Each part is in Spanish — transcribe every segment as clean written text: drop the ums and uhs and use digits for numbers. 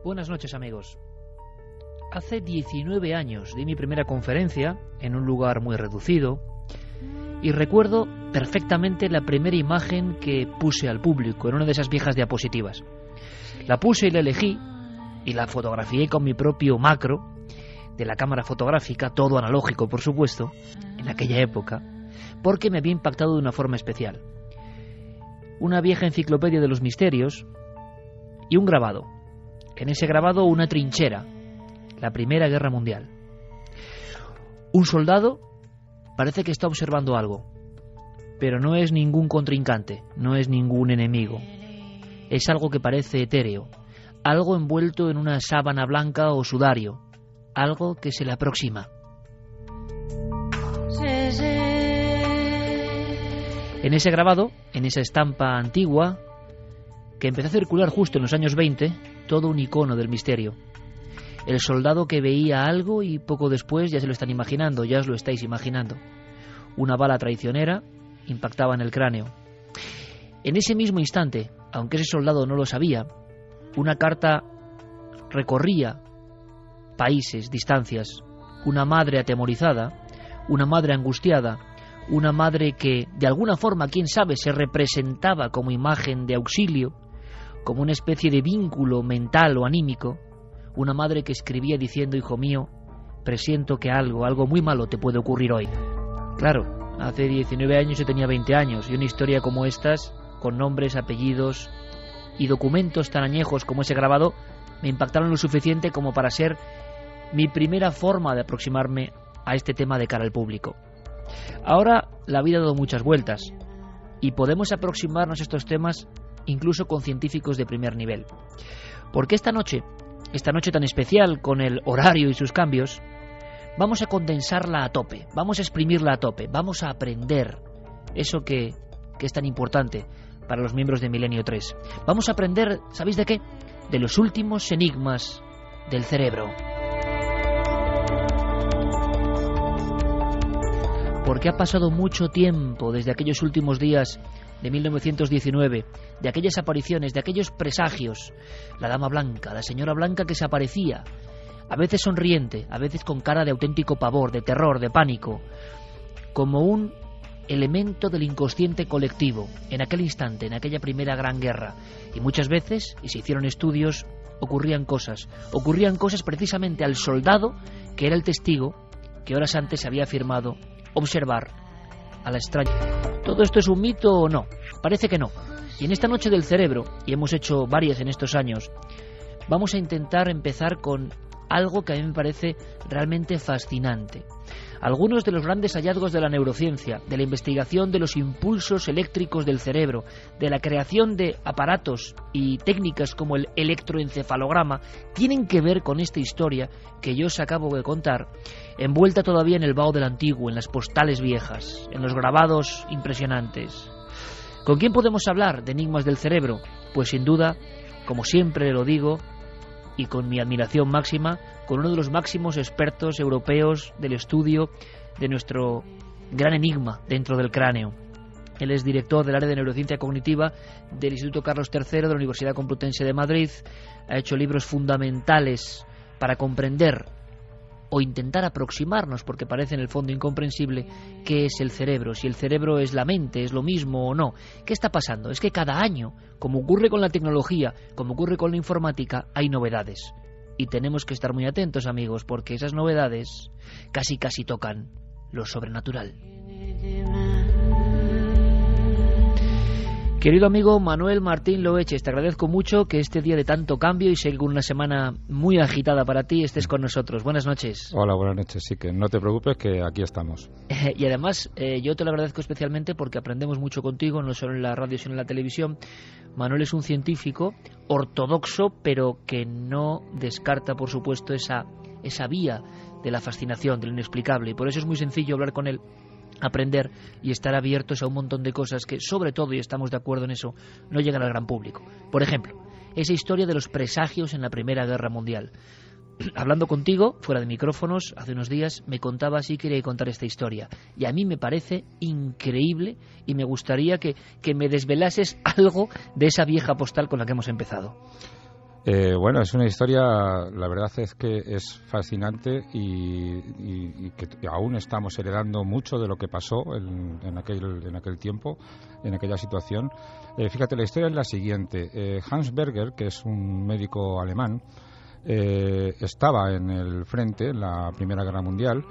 Buenas noches, amigos. Hace 19 años di mi primera conferencia en un lugar muy reducido y recuerdo perfectamente la primera imagen que puse al público en una de esas viejas diapositivas. La puse y la elegí y la fotografié con mi propio macro de la cámara fotográfica, todo analógico por supuesto, en aquella época, porque me había impactado de una forma especial. Una vieja enciclopedia de los misterios y un grabado. En ese grabado una trinchera, la Primera Guerra Mundial. Un soldado parece que está observando algo, pero no es ningún contrincante, no es ningún enemigo. Es algo que parece etéreo, algo envuelto en una sábana blanca o sudario, algo que se le aproxima. En ese grabado, en esa estampa antigua, que empezó a circular justo en los años 20, todo un icono del misterio. El soldado que veía algo y poco después ya se lo están imaginando, ya os lo estáis imaginando. Una bala traicionera impactaba en el cráneo. En ese mismo instante, aunque ese soldado no lo sabía, una carta recorría países, distancias. Una madre atemorizada, una madre angustiada, una madre que, de alguna forma, quién sabe, se representaba como imagen de auxilio, como una especie de vínculo mental o anímico, una madre que escribía diciendo: hijo mío, presiento que algo muy malo te puede ocurrir hoy. Claro, hace 19 años yo tenía 20 años, y una historia como estas, con nombres, apellidos y documentos tan añejos como ese grabado, me impactaron lo suficiente como para ser mi primera forma de aproximarme a este tema de cara al público. Ahora la vida ha dado muchas vueltas, y podemos aproximarnos a estos temas incluso con científicos de primer nivel. Porque esta noche tan especial, con el horario y sus cambios, vamos a condensarla a tope, vamos a exprimirla a tope, vamos a aprender eso que es tan importante para los miembros de Milenio 3. Vamos a aprender, ¿sabéis de qué? De los últimos enigmas del cerebro. Porque ha pasado mucho tiempo desde aquellos últimos días de 1919, de aquellas apariciones, de aquellos presagios. La dama blanca, la señora blanca que se aparecía, a veces sonriente, a veces con cara de auténtico pavor, de terror, de pánico, como un elemento del inconsciente colectivo, en aquel instante, en aquella primera gran guerra. Y muchas veces, y se hicieron estudios, ocurrían cosas precisamente al soldado, que era el testigo, que horas antes había afirmado observar a la extraña. ¿Todo esto es un mito o no? Parece que no. Y en esta noche del cerebro, y hemos hecho varias en estos años, vamos a intentar empezar con algo que a mí me parece realmente fascinante. Algunos de los grandes hallazgos de la neurociencia, de la investigación de los impulsos eléctricos del cerebro, de la creación de aparatos y técnicas como el electroencefalograma, tienen que ver con esta historia que yo os acabo de contar, envuelta todavía en el vaho del antiguo, en las postales viejas, en los grabados impresionantes. ¿Con quién podemos hablar de enigmas del cerebro? Pues sin duda, como siempre lo digo, y con mi admiración máxima, con uno de los máximos expertos europeos del estudio de nuestro gran enigma dentro del cráneo. Él es director del área de neurociencia cognitiva del Instituto Carlos III de la Universidad Complutense de Madrid. Ha hecho libros fundamentales para comprender o intentar aproximarnos, porque parece en el fondo incomprensible, qué es el cerebro, si el cerebro es la mente, es lo mismo o no. ¿Qué está pasando? Es que cada año, como ocurre con la tecnología, como ocurre con la informática, hay novedades. Y tenemos que estar muy atentos, amigos, porque esas novedades casi tocan lo sobrenatural. Querido amigo Manuel Martín Loeches, te agradezco mucho que este día de tanto cambio y sé que una semana muy agitada para ti estés con nosotros. Buenas noches. Hola, buenas noches. Sí, que no te preocupes, que aquí estamos. Y además yo te lo agradezco especialmente porque aprendemos mucho contigo, no solo en la radio sino en la televisión. Manuel es un científico ortodoxo, pero que no descarta, por supuesto, esa vía de la fascinación, de lo inexplicable. Y por eso es muy sencillo hablar con él, aprender y estar abiertos a un montón de cosas que, sobre todo, y estamos de acuerdo en eso, no llegan al gran público. Por ejemplo, esa historia de los presagios en la Primera Guerra Mundial. Hablando contigo, fuera de micrófonos, hace unos días, me contabas y quería contar esta historia. Y a mí me parece increíble y me gustaría que me desvelases algo de esa vieja postal con la que hemos empezado. Bueno, es una historia, la verdad es que es fascinante y que aún estamos heredando mucho de lo que pasó en aquel tiempo, en aquella situación. Fíjate, la historia es la siguiente. Hans Berger, que es un médico alemán, estaba en el frente en la Primera Guerra Mundial.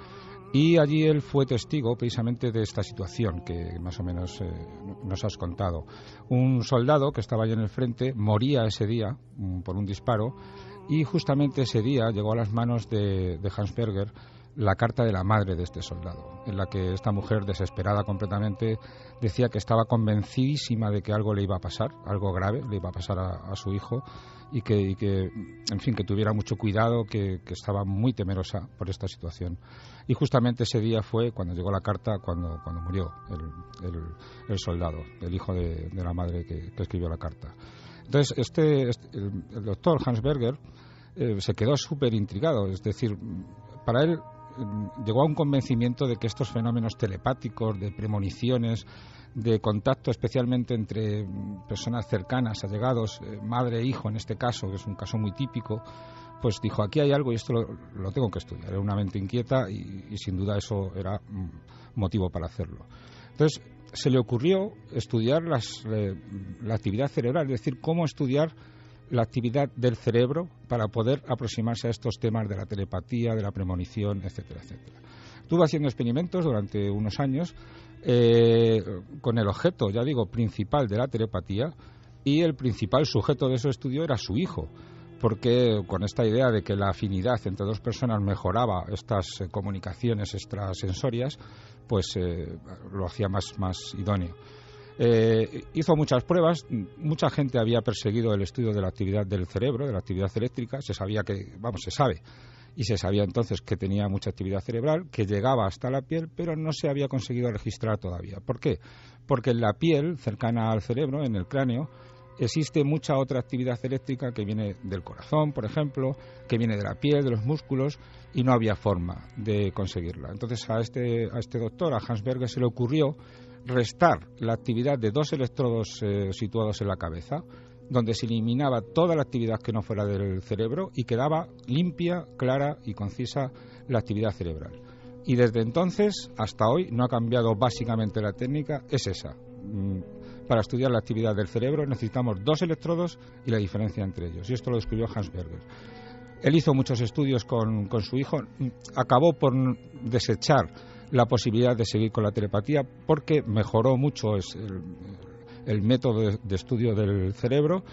Y allí él fue testigo precisamente de esta situación que más o menos nos has contado. Un soldado que estaba allí en el frente moría ese día por un disparo y justamente ese día llegó a las manos de Hans Berger la carta de la madre de este soldado, en la que esta mujer, desesperada completamente, decía que estaba convencidísima de que algo le iba a pasar, algo grave le iba a pasar a su hijo y que, en fin, que tuviera mucho cuidado, que estaba muy temerosa por esta situación. Y justamente ese día fue cuando llegó la carta, cuando murió el soldado, el hijo de la madre que escribió la carta. Entonces, el doctor Hans Berger se quedó súper intrigado, es decir, para él llegó a un convencimiento de que estos fenómenos telepáticos, de premoniciones, de contacto especialmente entre personas cercanas, allegados, madre e hijo en este caso, que es un caso muy típico, pues dijo, aquí hay algo y esto lo tengo que estudiar. Era una mente inquieta y sin duda eso era motivo para hacerlo. Entonces se le ocurrió estudiar la actividad cerebral, es decir, cómo estudiar la actividad del cerebro para poder aproximarse a estos temas de la telepatía, de la premonición, etcétera, etcétera. Estuvo haciendo experimentos durante unos años con el objeto, ya digo, principal de la telepatía, y el principal sujeto de su estudio era su hijo, porque con esta idea de que la afinidad entre dos personas mejoraba estas comunicaciones extrasensorias, pues lo hacía más idóneo. Hizo muchas pruebas, mucha gente había perseguido el estudio de la actividad del cerebro, de la actividad eléctrica, se sabe y se sabía entonces que tenía mucha actividad cerebral, que llegaba hasta la piel, pero no se había conseguido registrar todavía. ¿Por qué? Porque en la piel, cercana al cerebro, en el cráneo, existe mucha otra actividad eléctrica que viene del corazón, por ejemplo, que viene de la piel, de los músculos, y no había forma de conseguirla. Entonces a este doctor, a Hans Berger, se le ocurrió restar la actividad de dos electrodos situados en la cabeza, donde se eliminaba toda la actividad que no fuera del cerebro y quedaba limpia, clara y concisa la actividad cerebral. Y desde entonces hasta hoy no ha cambiado básicamente la técnica, es esa. Para estudiar la actividad del cerebro necesitamos dos electrodos y la diferencia entre ellos. Y esto lo descubrió Hans Berger. Él hizo muchos estudios con su hijo, acabó por desechar la posibilidad de seguir con la telepatía porque mejoró mucho el método de estudio del cerebro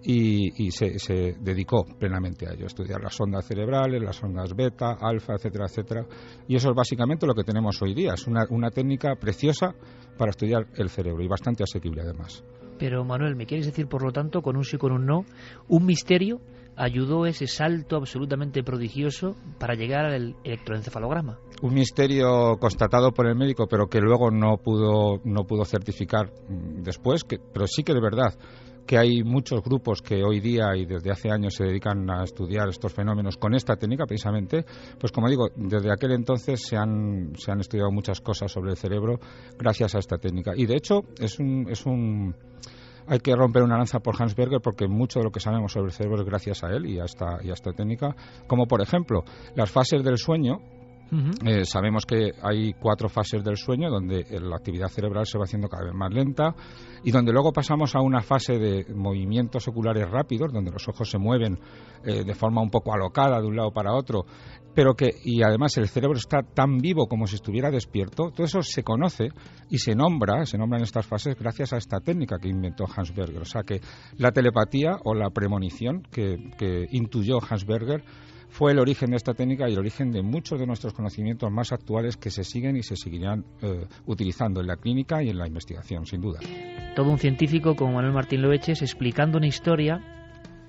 y se dedicó plenamente a ello, a estudiar las ondas cerebrales, las ondas beta, alfa, etcétera, etcétera. Y eso es básicamente lo que tenemos hoy día. Es una técnica preciosa para estudiar el cerebro y bastante asequible además. Pero Manuel, ¿me quieres decir, por lo tanto, con un sí, con un no, un misterio ayudó ese salto absolutamente prodigioso para llegar al electroencefalograma? Un misterio constatado por el médico, pero que luego no pudo certificar después, pero sí que de verdad que hay muchos grupos que hoy día y desde hace años se dedican a estudiar estos fenómenos con esta técnica precisamente, pues como digo, desde aquel entonces se han estudiado muchas cosas sobre el cerebro gracias a esta técnica. Y de hecho hay que romper una lanza por Hans Berger porque mucho de lo que sabemos sobre el cerebro es gracias a él y a esta técnica, como por ejemplo las fases del sueño. Sabemos que hay 4 fases del sueño donde la actividad cerebral se va haciendo cada vez más lenta y donde luego pasamos a una fase de movimientos oculares rápidos donde los ojos se mueven de forma un poco alocada de un lado para otro, y además el cerebro está tan vivo como si estuviera despierto. Todo eso se conoce y se nombran estas fases gracias a esta técnica que inventó Hans Berger. O sea que la telepatía o la premonición que intuyó Hans Berger fue el origen de esta técnica y el origen de muchos de nuestros conocimientos más actuales que se siguen y se seguirán utilizando en la clínica y en la investigación, sin duda. Todo un científico como Manuel Martín Loeches explicando una historia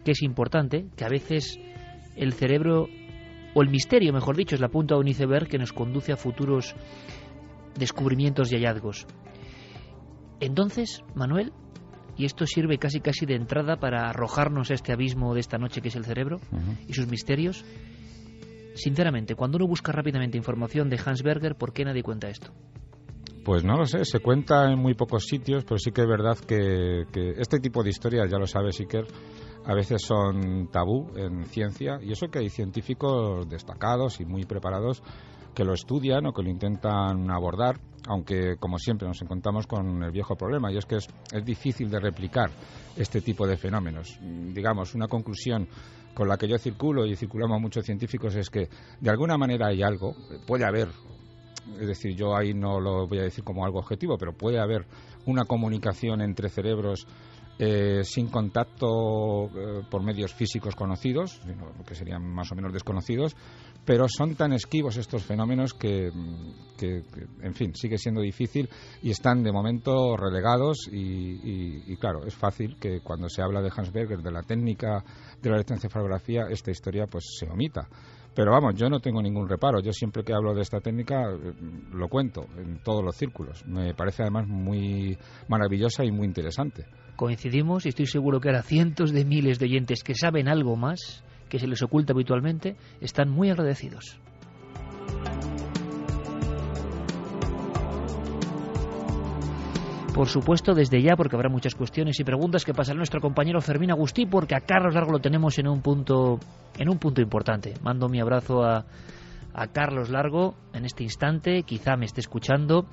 que es importante, que a veces el cerebro, o el misterio, mejor dicho, es la punta de un iceberg que nos conduce a futuros descubrimientos y hallazgos. Entonces, Manuel, y esto sirve casi de entrada para arrojarnos a este abismo de esta noche que es el cerebro y sus misterios. Sinceramente, cuando uno busca rápidamente información de Hans Berger, ¿por qué nadie cuenta esto? Pues no lo sé, se cuenta en muy pocos sitios, pero sí que es verdad que este tipo de historias, ya lo sabes, Iker, a veces son tabú en ciencia, y eso que hay científicos destacados y muy preparados que lo estudian o que lo intentan abordar, aunque como siempre nos encontramos con el viejo problema, y es que es difícil de replicar este tipo de fenómenos. Digamos, una conclusión con la que yo circulo y circulamos muchos científicos es que de alguna manera hay algo, puede haber, es decir, yo ahí no lo voy a decir como algo objetivo, pero puede haber una comunicación entre cerebros sin contacto por medios físicos conocidos, que serían más o menos desconocidos, pero son tan esquivos estos fenómenos que en fin, sigue siendo difícil y están de momento relegados y claro, es fácil que cuando se habla de Hans Berger, de la técnica de la electroencefalografía, esta historia pues se omita. Pero vamos, yo no tengo ningún reparo. Yo siempre que hablo de esta técnica lo cuento en todos los círculos. Me parece además muy maravillosa y muy interesante. Coincidimos y estoy seguro que ahora cientos de miles de oyentes que saben algo más que se les oculta habitualmente están muy agradecidos. Por supuesto, desde ya, porque habrá muchas cuestiones y preguntas que pasará nuestro compañero Fermín Agustí, porque a Carlos Largo lo tenemos en un punto importante. Mando mi abrazo a Carlos Largo en este instante, quizá me esté escuchando,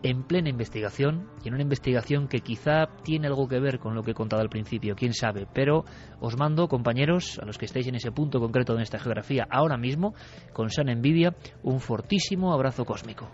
en plena investigación, y en una investigación que quizá tiene algo que ver con lo que he contado al principio, quién sabe, pero os mando, compañeros, a los que estéis en ese punto concreto de esta geografía ahora mismo, con sana envidia, un fortísimo abrazo cósmico.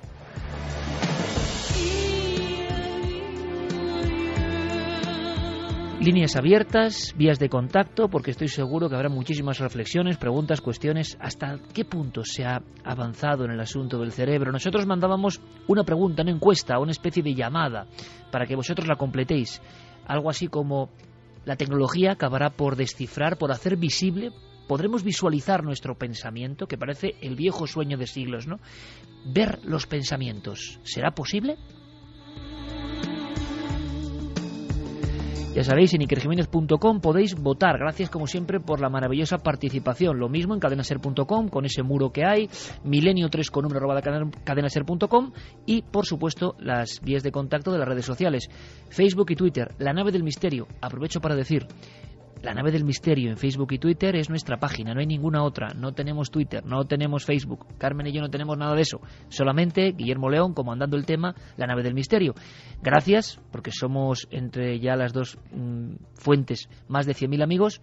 Líneas abiertas, vías de contacto, porque estoy seguro que habrá muchísimas reflexiones, preguntas, cuestiones. ¿Hasta qué punto se ha avanzado en el asunto del cerebro? Nosotros mandábamos una pregunta, una encuesta, una especie de llamada, para que vosotros la completéis. Algo así como: ¿la tecnología acabará por descifrar, por hacer visible? ¿Podremos visualizar nuestro pensamiento? Que parece el viejo sueño de siglos, ¿no? Ver los pensamientos. ¿Será posible? Ya sabéis, en ikerjiménez.com podéis votar. Gracias, como siempre, por la maravillosa participación. Lo mismo en cadenaser.com, con ese muro que hay, milenio3 con número @cadenaser.com, y, por supuesto, las vías de contacto de las redes sociales, Facebook y Twitter. La Nave del Misterio. Aprovecho para decir, La Nave del Misterio en Facebook y Twitter es nuestra página, no hay ninguna otra. No tenemos Twitter, no tenemos Facebook. Carmen y yo no tenemos nada de eso. Solamente Guillermo León comandando el tema La Nave del Misterio. Gracias, porque somos entre ya las dos fuentes más de 100.000 amigos.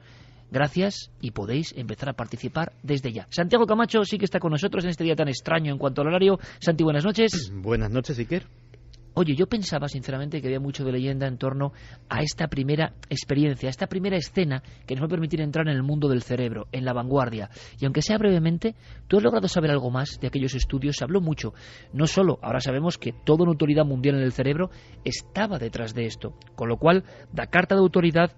Gracias, y podéis empezar a participar desde ya. Santiago Camacho sí que está con nosotros en este día tan extraño en cuanto al horario. Santi, buenas noches. Buenas noches, Iker. Oye, yo pensaba sinceramente que había mucho de leyenda en torno a esta primera experiencia, a esta primera escena que nos va a permitir entrar en el mundo del cerebro, en la vanguardia. Y aunque sea brevemente, ¿tú has logrado saber algo más de aquellos estudios? Se habló mucho. No solo, ahora sabemos que toda una autoridad mundial en el cerebro estaba detrás de esto, con lo cual da carta de autoridad.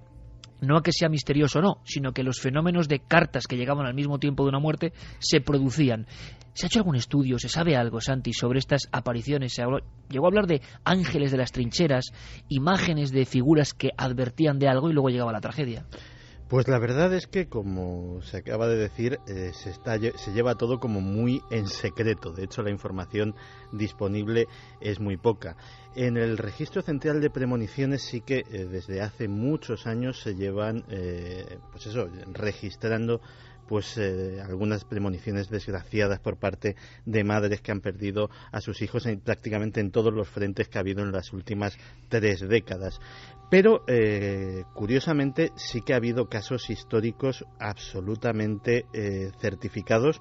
No a que sea misterioso, no, sino que los fenómenos de cartas que llegaban al mismo tiempo de una muerte se producían. ¿Se ha hecho algún estudio, se sabe algo, Santi, sobre estas apariciones? Llegó a hablar de ángeles de las trincheras, imágenes de figuras que advertían de algo y luego llegaba la tragedia. Pues la verdad es que, como se acaba de decir, se lleva todo como muy en secreto. De hecho, la información disponible es muy poca. En el Registro Central de Premoniciones sí que desde hace muchos años se llevan registrando algunas premoniciones desgraciadas por parte de madres que han perdido a sus hijos prácticamente en todos los frentes que ha habido en las últimas 3 décadas. Pero, curiosamente, sí que ha habido casos históricos absolutamente certificados,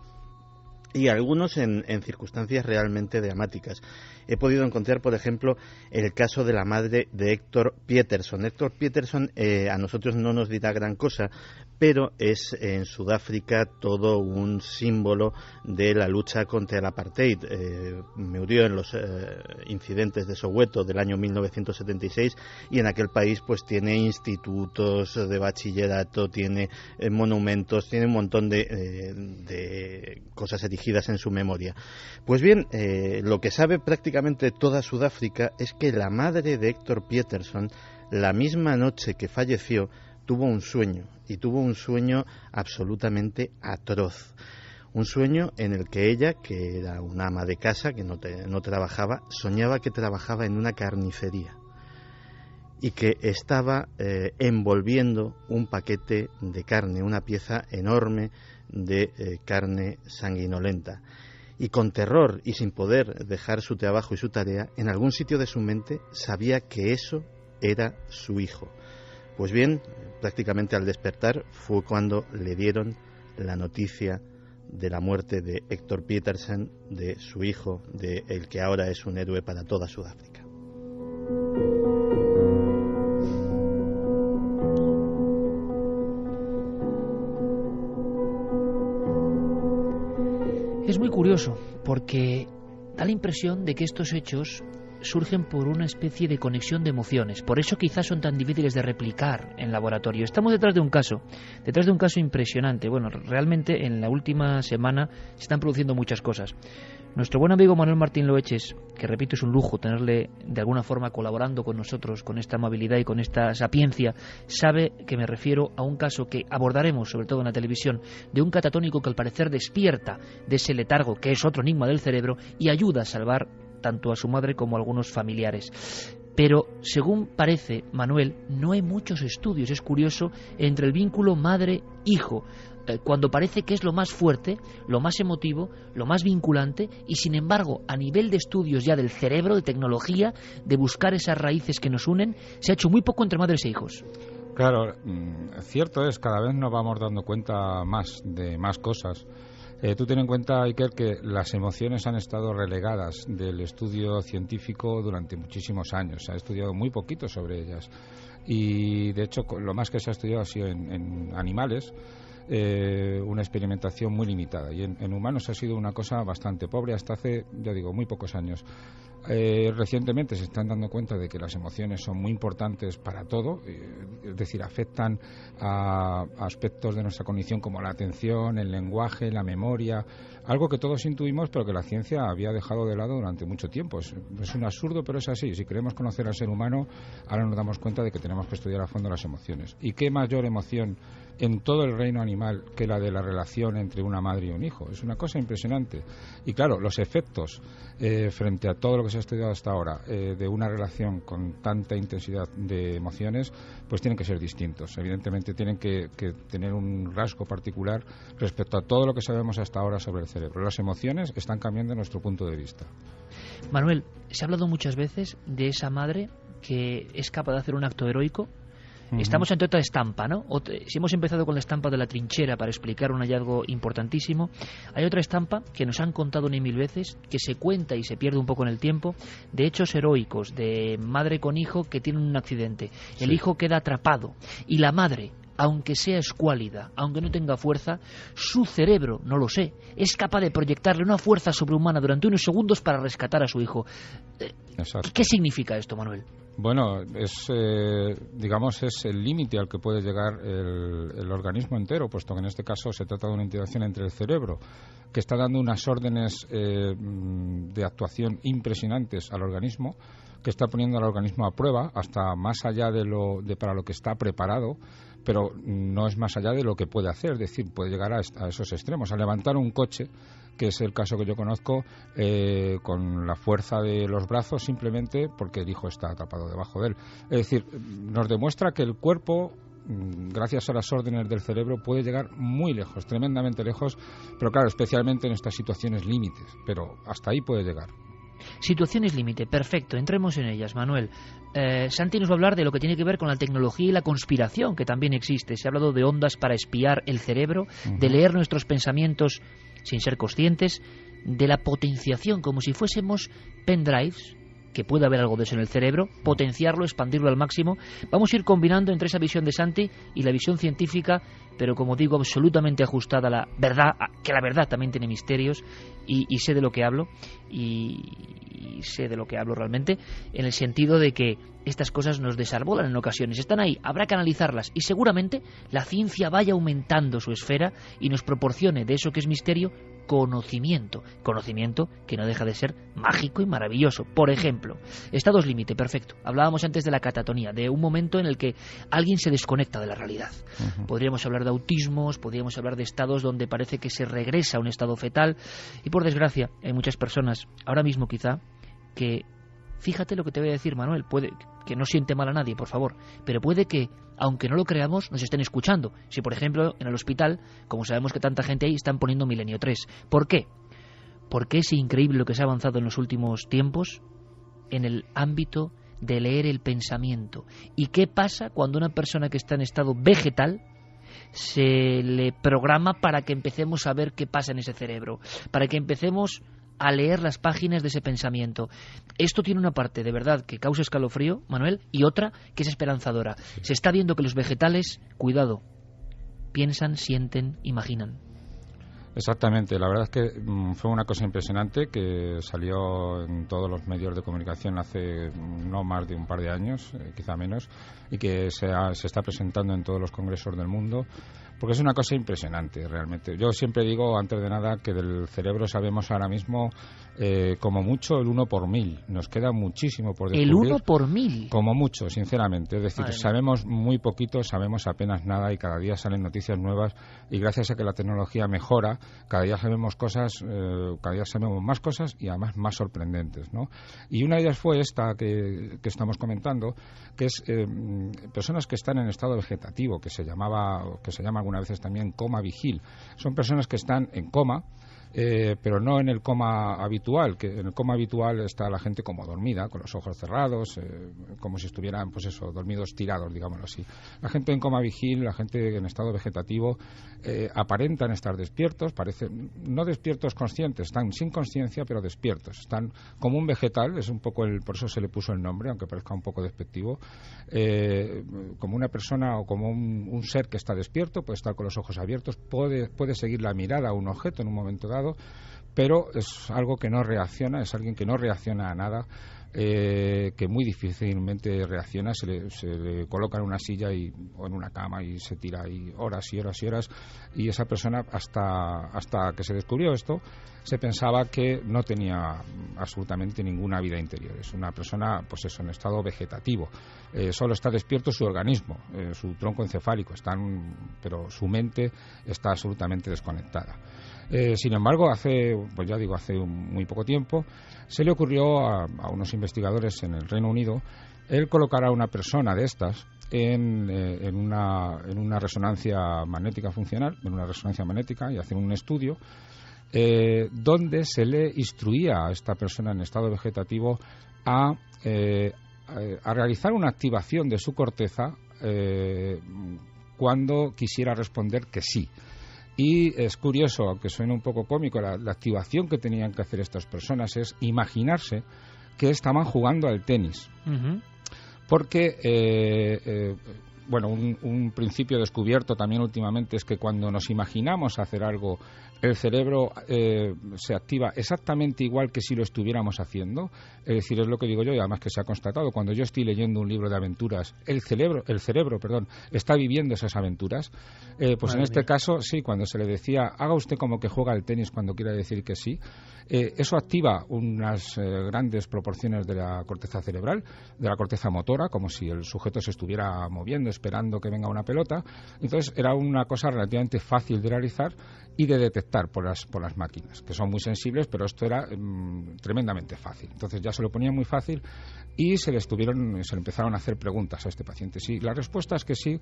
y algunos en circunstancias realmente dramáticas. He podido encontrar, por ejemplo, el caso de la madre de Héctor Pieterson. Héctor Pieterson a nosotros no nos dirá gran cosa, pero es en Sudáfrica todo un símbolo de la lucha contra el apartheid. Murió en los incidentes de Soweto del año 1976, y en aquel país pues tiene institutos de bachillerato, tiene monumentos, tiene un montón de cosas erigidas en su memoria. Pues bien, lo que sabe prácticamente toda Sudáfrica es que la madre de Héctor Pieterson, la misma noche que falleció, tuvo un sueño, y tuvo un sueño absolutamente atroz. Un sueño en el que ella, que era una ama de casa, que no trabajaba, soñaba que trabajaba en una carnicería. y que estaba envolviendo un paquete de carne, una pieza enorme de carne sanguinolenta. Y con terror y sin poder dejar su trabajo y su tarea, en algún sitio de su mente sabía que eso era su hijo. Pues bien, prácticamente al despertar fue cuando le dieron la noticia de la muerte de Héctor Pietersen, de su hijo, de el que ahora es un héroe para toda Sudáfrica. Es muy curioso, porque da la impresión de que estos hechos surgen por una especie de conexión de emociones. Por eso quizás son tan difíciles de replicar en laboratorio. Estamos detrás de un caso impresionante. Bueno, realmente en la última semana se están produciendo muchas cosas. Nuestro buen amigo Manuel Martín Loeches, que repito es un lujo tenerle de alguna forma colaborando con nosotros, con esta amabilidad y con esta sapiencia, sabe que me refiero a un caso que abordaremos sobre todo en la televisión, de un catatónico que al parecer despierta de ese letargo que es otro enigma del cerebro y ayuda a salvar tanto a su madre como a algunos familiares. Pero, según parece, Manuel, no hay muchos estudios, es curioso, entre el vínculo madre-hijo, cuando parece que es lo más fuerte, lo más emotivo, lo más vinculante, y sin embargo, a nivel de estudios ya del cerebro, de tecnología, de buscar esas raíces que nos unen, se ha hecho muy poco entre madres e hijos. Claro, cierto es, cada vez nos vamos dando cuenta más de más cosas. Tú ten en cuenta, Iker, que las emociones han estado relegadas del estudio científico durante muchísimos años. Se ha estudiado muy poquito sobre ellas. Y, de hecho, lo más que se ha estudiado ha sido en animales, una experimentación muy limitada. Y en humanos ha sido una cosa bastante pobre hasta hace, ya digo, muy pocos años. Recientemente se están dando cuenta de que las emociones son muy importantes para todo, es decir, afectan a aspectos de nuestra cognición como la atención, el lenguaje, la memoria, algo que todos intuimos pero que la ciencia había dejado de lado durante mucho tiempo. Es un absurdo, pero es así. Si queremos conocer al ser humano, ahora nos damos cuenta de que tenemos que estudiar a fondo las emociones. ¿Y qué mayor emoción en todo el reino animal que la de la relación entre una madre y un hijo? Es una cosa impresionante. Y claro, los efectos frente a todo lo que se ha estudiado hasta ahora de una relación con tanta intensidad de emociones, pues tienen que ser distintos. Evidentemente tienen que tener un rasgo particular respecto a todo lo que sabemos hasta ahora sobre el cerebro. Las emociones están cambiando nuestro punto de vista. Manuel, se ha hablado muchas veces de esa madre que es capaz de hacer un acto heroico. Estamos ante otra estampa, ¿no? Si hemos empezado con la estampa de la trinchera para explicar un hallazgo importantísimo, hay otra estampa que nos han contado ni mil veces, que se cuenta y se pierde un poco en el tiempo, de hechos heroicos, de madre con hijo que tienen un accidente. Sí. El hijo queda atrapado y la madre, aunque sea escuálida, aunque no tenga fuerza, su cerebro, no lo sé, es capaz de proyectarle una fuerza sobrehumana durante unos segundos para rescatar a su hijo. ¿Qué significa esto, Manuel? Bueno, es el límite al que puede llegar el organismo entero, puesto que en este caso se trata de una interacción entre el cerebro, que está dando unas órdenes de actuación impresionantes al organismo, que está poniendo al organismo a prueba hasta más allá de para lo que está preparado, pero no es más allá de lo que puede hacer, es decir, puede llegar a esos extremos, a levantar un coche, que es el caso que yo conozco, con la fuerza de los brazos, simplemente porque el hijo está atrapado debajo de él. Es decir, nos demuestra que el cuerpo, gracias a las órdenes del cerebro, puede llegar muy lejos, tremendamente lejos, pero claro, especialmente en estas situaciones límites, pero hasta ahí puede llegar. Situaciones límite, perfecto, entremos en ellas, Manuel. Santi nos va a hablar de lo que tiene que ver con la tecnología y la conspiración, que también existe. Se ha hablado de ondas para espiar el cerebro, de leer nuestros pensamientos sin ser conscientes, de la potenciación, como si fuésemos pendrives, que puede haber algo de eso en el cerebro, potenciarlo, expandirlo al máximo. Vamos a ir combinando entre esa visión de Santi y la visión científica, pero como digo, absolutamente ajustada a la verdad, que la verdad también tiene misterios, y sé de lo que hablo, y sé de lo que hablo realmente, en el sentido de que estas cosas nos desarbolan en ocasiones, están ahí, habrá que analizarlas, y seguramente la ciencia vaya aumentando su esfera y nos proporcione de eso que es misterio conocimiento que no deja de ser mágico y maravilloso. Por ejemplo, estados límite, perfecto. Hablábamos antes de la catatonía, de un momento en el que alguien se desconecta de la realidad. Podríamos hablar de autismos, podríamos hablar de estados donde parece que se regresa a un estado fetal, y por desgracia hay muchas personas, ahora mismo quizá, que, fíjate lo que te voy a decir, Manuel, que no siente mal a nadie, por favor, pero puede que, aunque no lo creamos, nos estén escuchando. Si, por ejemplo, en el hospital, como sabemos que tanta gente ahí, están poniendo Milenio 3. ¿Por qué? Porque es increíble lo que se ha avanzado en los últimos tiempos en el ámbito de leer el pensamiento. ¿Y qué pasa cuando una persona que está en estado vegetal se le programa para que empecemos a ver qué pasa en ese cerebro, para que empecemos a leer las páginas de ese pensamiento? Esto tiene una parte de verdad que causa escalofrío, Manuel, y otra que es esperanzadora. Se está viendo que los vegetales, cuidado, piensan, sienten, imaginan. Exactamente, la verdad es que fue una cosa impresionante que salió en todos los medios de comunicación hace no más de un par de años, quizá menos, y que se está presentando en todos los congresos del mundo, porque es una cosa impresionante realmente. Yo siempre digo, antes de nada, que del cerebro sabemos ahora mismo como mucho el 1 por 1000. Nos queda muchísimo por descubrir. ¿El 1 por 1000? Como mucho, sinceramente. Es decir, sabemos muy poquito, sabemos apenas nada, y cada día salen noticias nuevas, y gracias a que la tecnología mejora, cada día sabemos cosas, cada día sabemos más cosas y además más sorprendentes, ¿no? Y una de ellas fue esta que estamos comentando, que es personas que están en estado vegetativo, que se llama algunas veces también coma vigil. Son personas que están en coma, pero no en el coma habitual, que en el coma habitual está la gente como dormida, con los ojos cerrados, como si estuvieran, pues eso, dormidos tirados, digámoslo así. La gente en coma vigil, la gente en estado vegetativo, aparentan estar despiertos, parecen no despiertos conscientes, están sin conciencia, pero despiertos, están como un vegetal, es un poco por eso se le puso el nombre, aunque parezca un poco despectivo, como una persona o como un ser que está despierto, puede estar con los ojos abiertos, puede seguir la mirada a un objeto en un momento dado, pero es algo que no reacciona, es alguien que no reacciona a nada, que muy difícilmente reacciona, se le coloca en una silla o en una cama y se tira ahí horas y horas y horas, y esa persona hasta que se descubrió esto se pensaba que no tenía absolutamente ninguna vida interior, es una persona pues eso, en estado vegetativo, solo está despierto su organismo, su tronco encefálico, pero su mente está absolutamente desconectada. Sin embargo, hace muy poco tiempo, se le ocurrió a unos investigadores en el Reino Unido el colocar a una persona de estas en una resonancia magnética funcional, en una resonancia magnética, y hacer un estudio donde se le instruía a esta persona en estado vegetativo a realizar una activación de su corteza cuando quisiera responder que sí. Y es curioso, aunque suene un poco cómico, la activación que tenían que hacer estas personas es imaginarse que estaban jugando al tenis. Uh-huh. Porque, un principio descubierto también últimamente es que cuando nos imaginamos hacer algo, el cerebro se activa exactamente igual que si lo estuviéramos haciendo. Es decir, es lo que digo yo, y además que se ha constatado, cuando yo estoy leyendo un libro de aventuras, el cerebro, está viviendo esas aventuras. Pues en este caso, sí, cuando se le decía, haga usted como que juega al tenis cuando quiera decir que sí, eso activa unas grandes proporciones de la corteza cerebral, de la corteza motora, como si el sujeto se estuviera moviendo, esperando que venga una pelota. Entonces era una cosa relativamente fácil de realizar y de detectar por las máquinas, que son muy sensibles, pero esto era tremendamente fácil. Entonces ya se lo ponía muy fácil y se le empezaron a hacer preguntas a este paciente. Sí, la respuesta es que sí,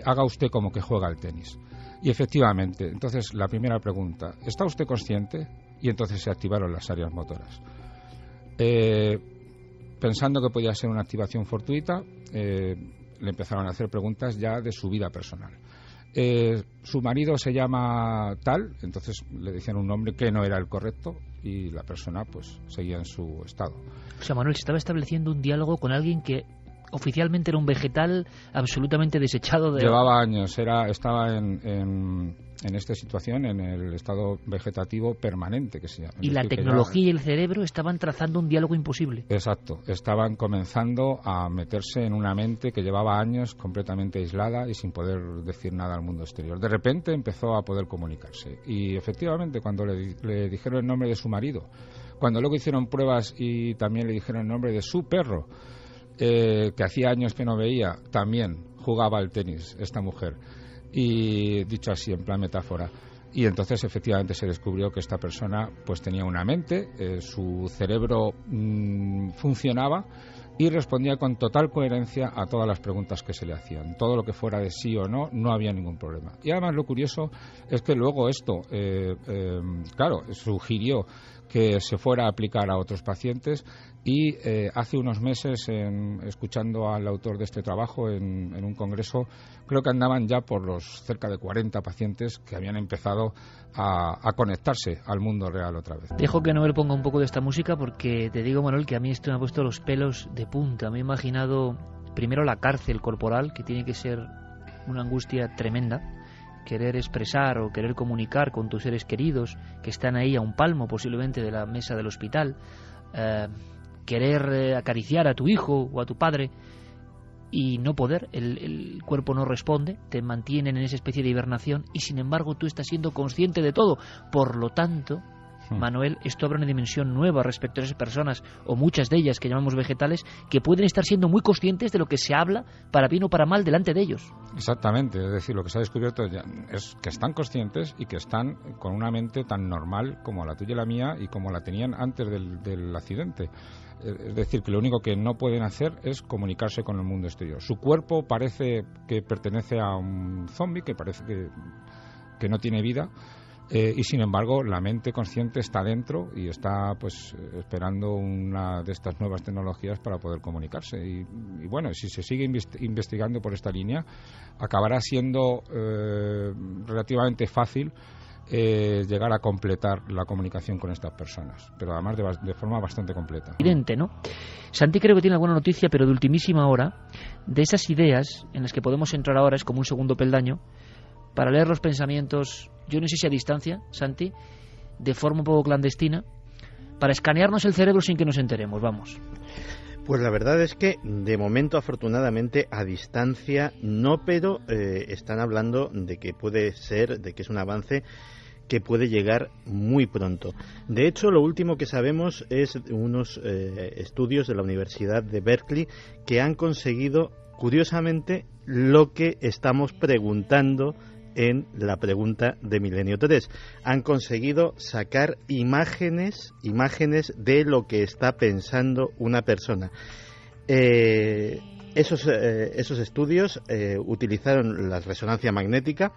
haga usted como que juega al tenis. Y efectivamente, entonces la primera pregunta, ¿está usted consciente? Y entonces se activaron las áreas motoras. Pensando que podía ser una activación fortuita, le empezaron a hacer preguntas ya de su vida personal. Su marido se llama tal, entonces le decían un nombre que no era el correcto y la persona pues seguía en su estado. O sea, Manuel, se estaba estableciendo un diálogo con alguien que oficialmente era un vegetal absolutamente desechado de... Llevaba años, estaba en esta situación, en el estado vegetativo permanente, que se llama. Y la tecnología y el cerebro estaban trazando un diálogo imposible. Exacto, estaban comenzando a meterse en una mente que llevaba años completamente aislada y sin poder decir nada al mundo exterior. De repente empezó a poder comunicarse. Y efectivamente, cuando le dijeron el nombre de su marido, cuando luego hicieron pruebas y también le dijeron el nombre de su perro, que hacía años que no veía, también jugaba al tenis esta mujer, y dicho así en plan metáfora, y entonces efectivamente se descubrió que esta persona pues tenía una mente, su cerebro funcionaba y respondía con total coherencia a todas las preguntas que se le hacían. Todo lo que fuera de sí o no, no había ningún problema. Y además lo curioso es que luego esto, claro, sugirió que se fuera a aplicar a otros pacientes y hace unos meses, escuchando al autor de este trabajo en un congreso, creo que andaban ya por los cerca de 40 pacientes que habían empezado a conectarse al mundo real otra vez. Dejo que Noel ponga un poco de esta música porque te digo, Manuel, que a mí esto me ha puesto los pelos de punta. Me he imaginado primero la cárcel corporal, que tiene que ser una angustia tremenda, querer expresar o querer comunicar con tus seres queridos que están ahí a un palmo posiblemente de la mesa del hospital, querer acariciar a tu hijo o a tu padre y no poder, el cuerpo no responde, te mantienen en esa especie de hibernación y sin embargo tú estás siendo consciente de todo. Por lo tanto, Manuel, esto abre una dimensión nueva respecto a esas personas, o muchas de ellas que llamamos vegetales, que pueden estar siendo muy conscientes de lo que se habla, para bien o para mal, delante de ellos. Exactamente, es decir, lo que se ha descubierto ya es que están conscientes y que están con una mente tan normal como la tuya y la mía y como la tenían antes del accidente. Es decir, que lo único que no pueden hacer es comunicarse con el mundo exterior. Su cuerpo parece que pertenece a un zombie, que parece que no tiene vida, y sin embargo la mente consciente está dentro y está pues esperando una de estas nuevas tecnologías para poder comunicarse. Y bueno, si se sigue investigando por esta línea, acabará siendo relativamente fácil llegar a completar la comunicación con estas personas, pero además de forma bastante completa. Evidente, ¿no? Santi creo que tiene alguna noticia, pero de ultimísima hora, de esas ideas en las que podemos entrar ahora, es como un segundo peldaño, para leer los pensamientos, yo no sé si a distancia, Santi, de forma un poco clandestina, para escanearnos el cerebro sin que nos enteremos, vamos. Pues la verdad es que de momento, afortunadamente, a distancia no, pero están hablando de que puede ser, de que es un avance que puede llegar muy pronto. De hecho, lo último que sabemos es unos estudios de la Universidad de Berkeley que han conseguido, curiosamente, lo que estamos preguntando en la pregunta de Milenio 3. Han conseguido sacar imágenes de lo que está pensando una persona. Esos estudios utilizaron la resonancia magnética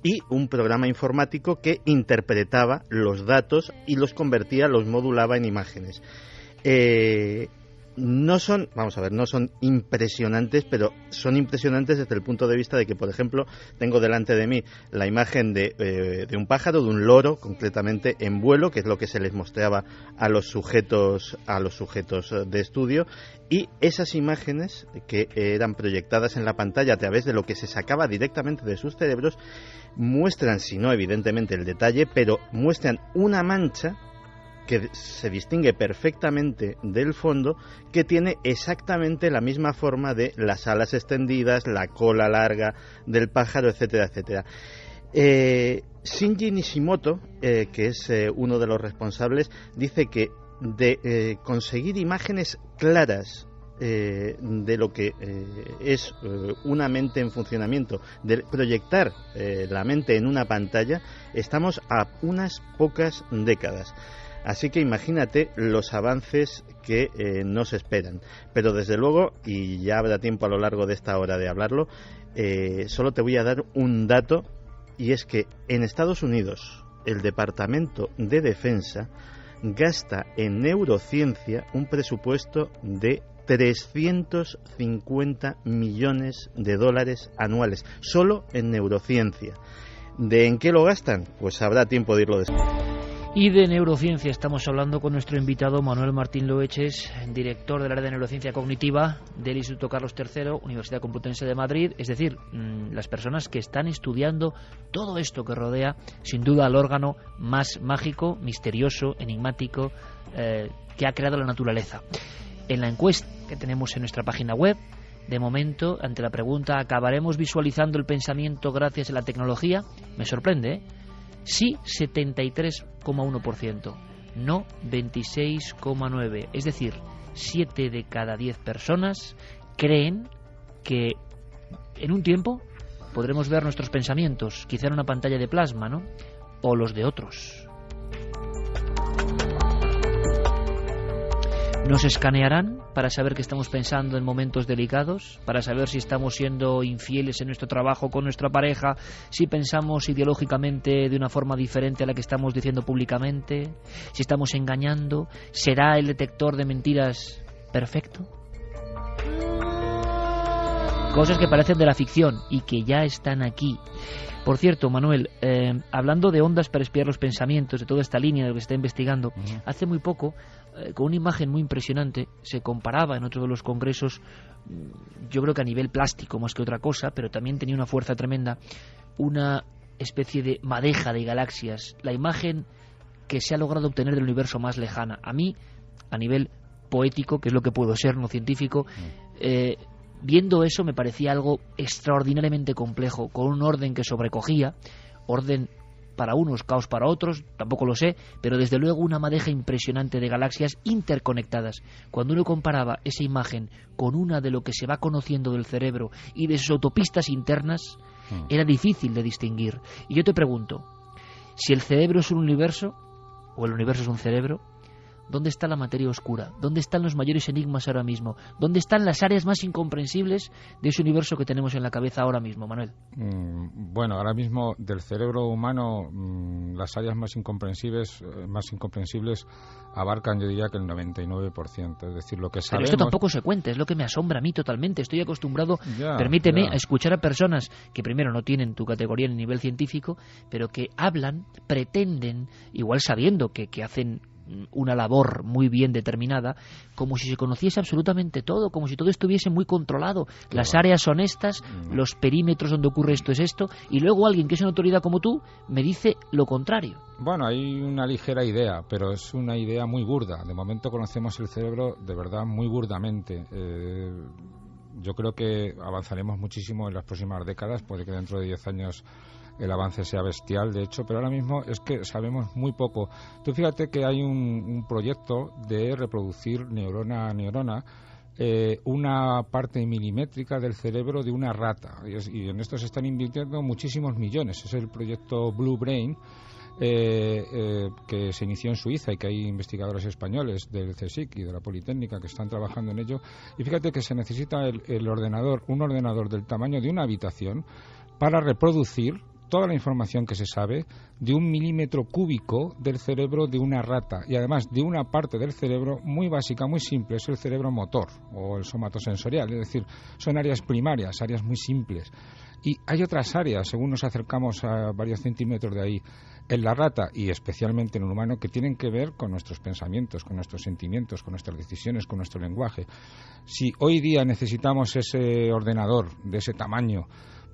y un programa informático que interpretaba los datos y los convertía, los modulaba en imágenes. No son impresionantes, pero son impresionantes desde el punto de vista de que, por ejemplo, tengo delante de mí la imagen de un pájaro, de un loro, concretamente en vuelo, que es lo que se les mostraba a los sujetos de estudio, y esas imágenes que eran proyectadas en la pantalla a través de lo que se sacaba directamente de sus cerebros, muestran, si no evidentemente el detalle, pero muestran una mancha que se distingue perfectamente del fondo, que tiene exactamente la misma forma de las alas extendidas, la cola larga del pájaro, etcétera, etcétera. Shinji Nishimoto, que es uno de los responsables, dice que de conseguir imágenes claras de lo que es una mente en funcionamiento, de proyectar la mente en una pantalla, estamos a unas pocas décadas. Así que imagínate los avances que nos esperan. Pero desde luego, y ya habrá tiempo a lo largo de esta hora de hablarlo, solo te voy a dar un dato, y es que en Estados Unidos el Departamento de Defensa gasta en neurociencia un presupuesto de 350 millones de dólares anuales, solo en neurociencia. ¿De en qué lo gastan? Pues habrá tiempo de irlo después. Y de neurociencia estamos hablando con nuestro invitado Manuel Martín Loeches, director del área de neurociencia cognitiva del Instituto Carlos III, Universidad Complutense de Madrid. Es decir, las personas que están estudiando todo esto que rodea, sin duda, al órgano más mágico, misterioso, enigmático que ha creado la naturaleza. En la encuesta que tenemos en nuestra página web, de momento, ante la pregunta ¿acabaremos visualizando el pensamiento gracias a la tecnología? Me sorprende, ¿eh? Sí, 73,1%, no 26,9%. Es decir, 7 de cada 10 personas creen que en un tiempo podremos ver nuestros pensamientos, quizá en una pantalla de plasma, ¿no? O los de otros. ¿Nos escanearán? para saber que estamos pensando en momentos delicados, para saber si estamos siendo infieles en nuestro trabajo con nuestra pareja, si pensamos ideológicamente de una forma diferente a la que estamos diciendo públicamente, si estamos engañando. ¿Será el detector de mentiras perfecto? Cosas que parecen de la ficción y que ya están aquí. Por cierto, Manuel, hablando de ondas para espiar los pensamientos, de toda esta línea de lo que se está investigando, hace muy poco, con una imagen muy impresionante, se comparaba en otro de los congresos, yo creo que a nivel plástico más que otra cosa, pero también tenía una fuerza tremenda, una especie de madeja de galaxias, la imagen que se ha logrado obtener del universo más lejana. A mí, a nivel poético, que es lo que puedo ser, no científico, viendo eso me parecía algo extraordinariamente complejo, con un orden que sobrecogía, orden para unos, caos para otros, tampoco lo sé, pero desde luego una madeja impresionante de galaxias interconectadas. Cuando uno comparaba esa imagen con una de lo que se va conociendo del cerebro y de sus autopistas internas, era difícil de distinguir. Y yo te pregunto, si el cerebro es un universo, o el universo es un cerebro, ¿dónde está la materia oscura? ¿Dónde están los mayores enigmas ahora mismo? ¿Dónde están las áreas más incomprensibles de ese universo que tenemos en la cabeza ahora mismo, Manuel? Bueno, ahora mismo del cerebro humano las áreas más incomprensibles abarcan, yo diría que el 99%. Es decir, lo que sabemos... Pero esto tampoco se cuenta, es lo que me asombra a mí totalmente. Estoy acostumbrado, permíteme, a escuchar a personas que primero no tienen tu categoría en el nivel científico, pero que hablan, pretenden, igual sabiendo que hacen una labor muy bien determinada, como si se conociese absolutamente todo, como si todo estuviese muy controlado. Las áreas son estas, los perímetros donde ocurre esto es esto, y luego alguien que es una autoridad como tú me dice lo contrario. Bueno, hay una ligera idea, pero es una idea muy burda. De momento conocemos el cerebro de verdad muy burdamente. Yo creo que avanzaremos muchísimo en las próximas décadas, puede que dentro de 10 años el avance sea bestial, de hecho, pero ahora mismo es que sabemos muy poco. Tú fíjate que hay un proyecto de reproducir neurona a neurona una parte milimétrica del cerebro de una rata, y en esto se están invirtiendo muchísimos millones. Es el proyecto Blue Brain, que se inició en Suiza y que hay investigadores españoles del CSIC y de la Politécnica que están trabajando en ello. Y fíjate que se necesita un ordenador del tamaño de una habitación para reproducir toda la información que se sabe de 1 milímetro cúbico del cerebro de una rata, y además de una parte del cerebro muy básica, muy simple, es el cerebro motor o el somatosensorial, es decir, son áreas primarias, áreas muy simples. Y hay otras áreas, según nos acercamos a varios centímetros de ahí, en la rata y especialmente en el humano, que tienen que ver con nuestros pensamientos, con nuestros sentimientos, con nuestras decisiones, con nuestro lenguaje. Si hoy día necesitamos ese ordenador de ese tamaño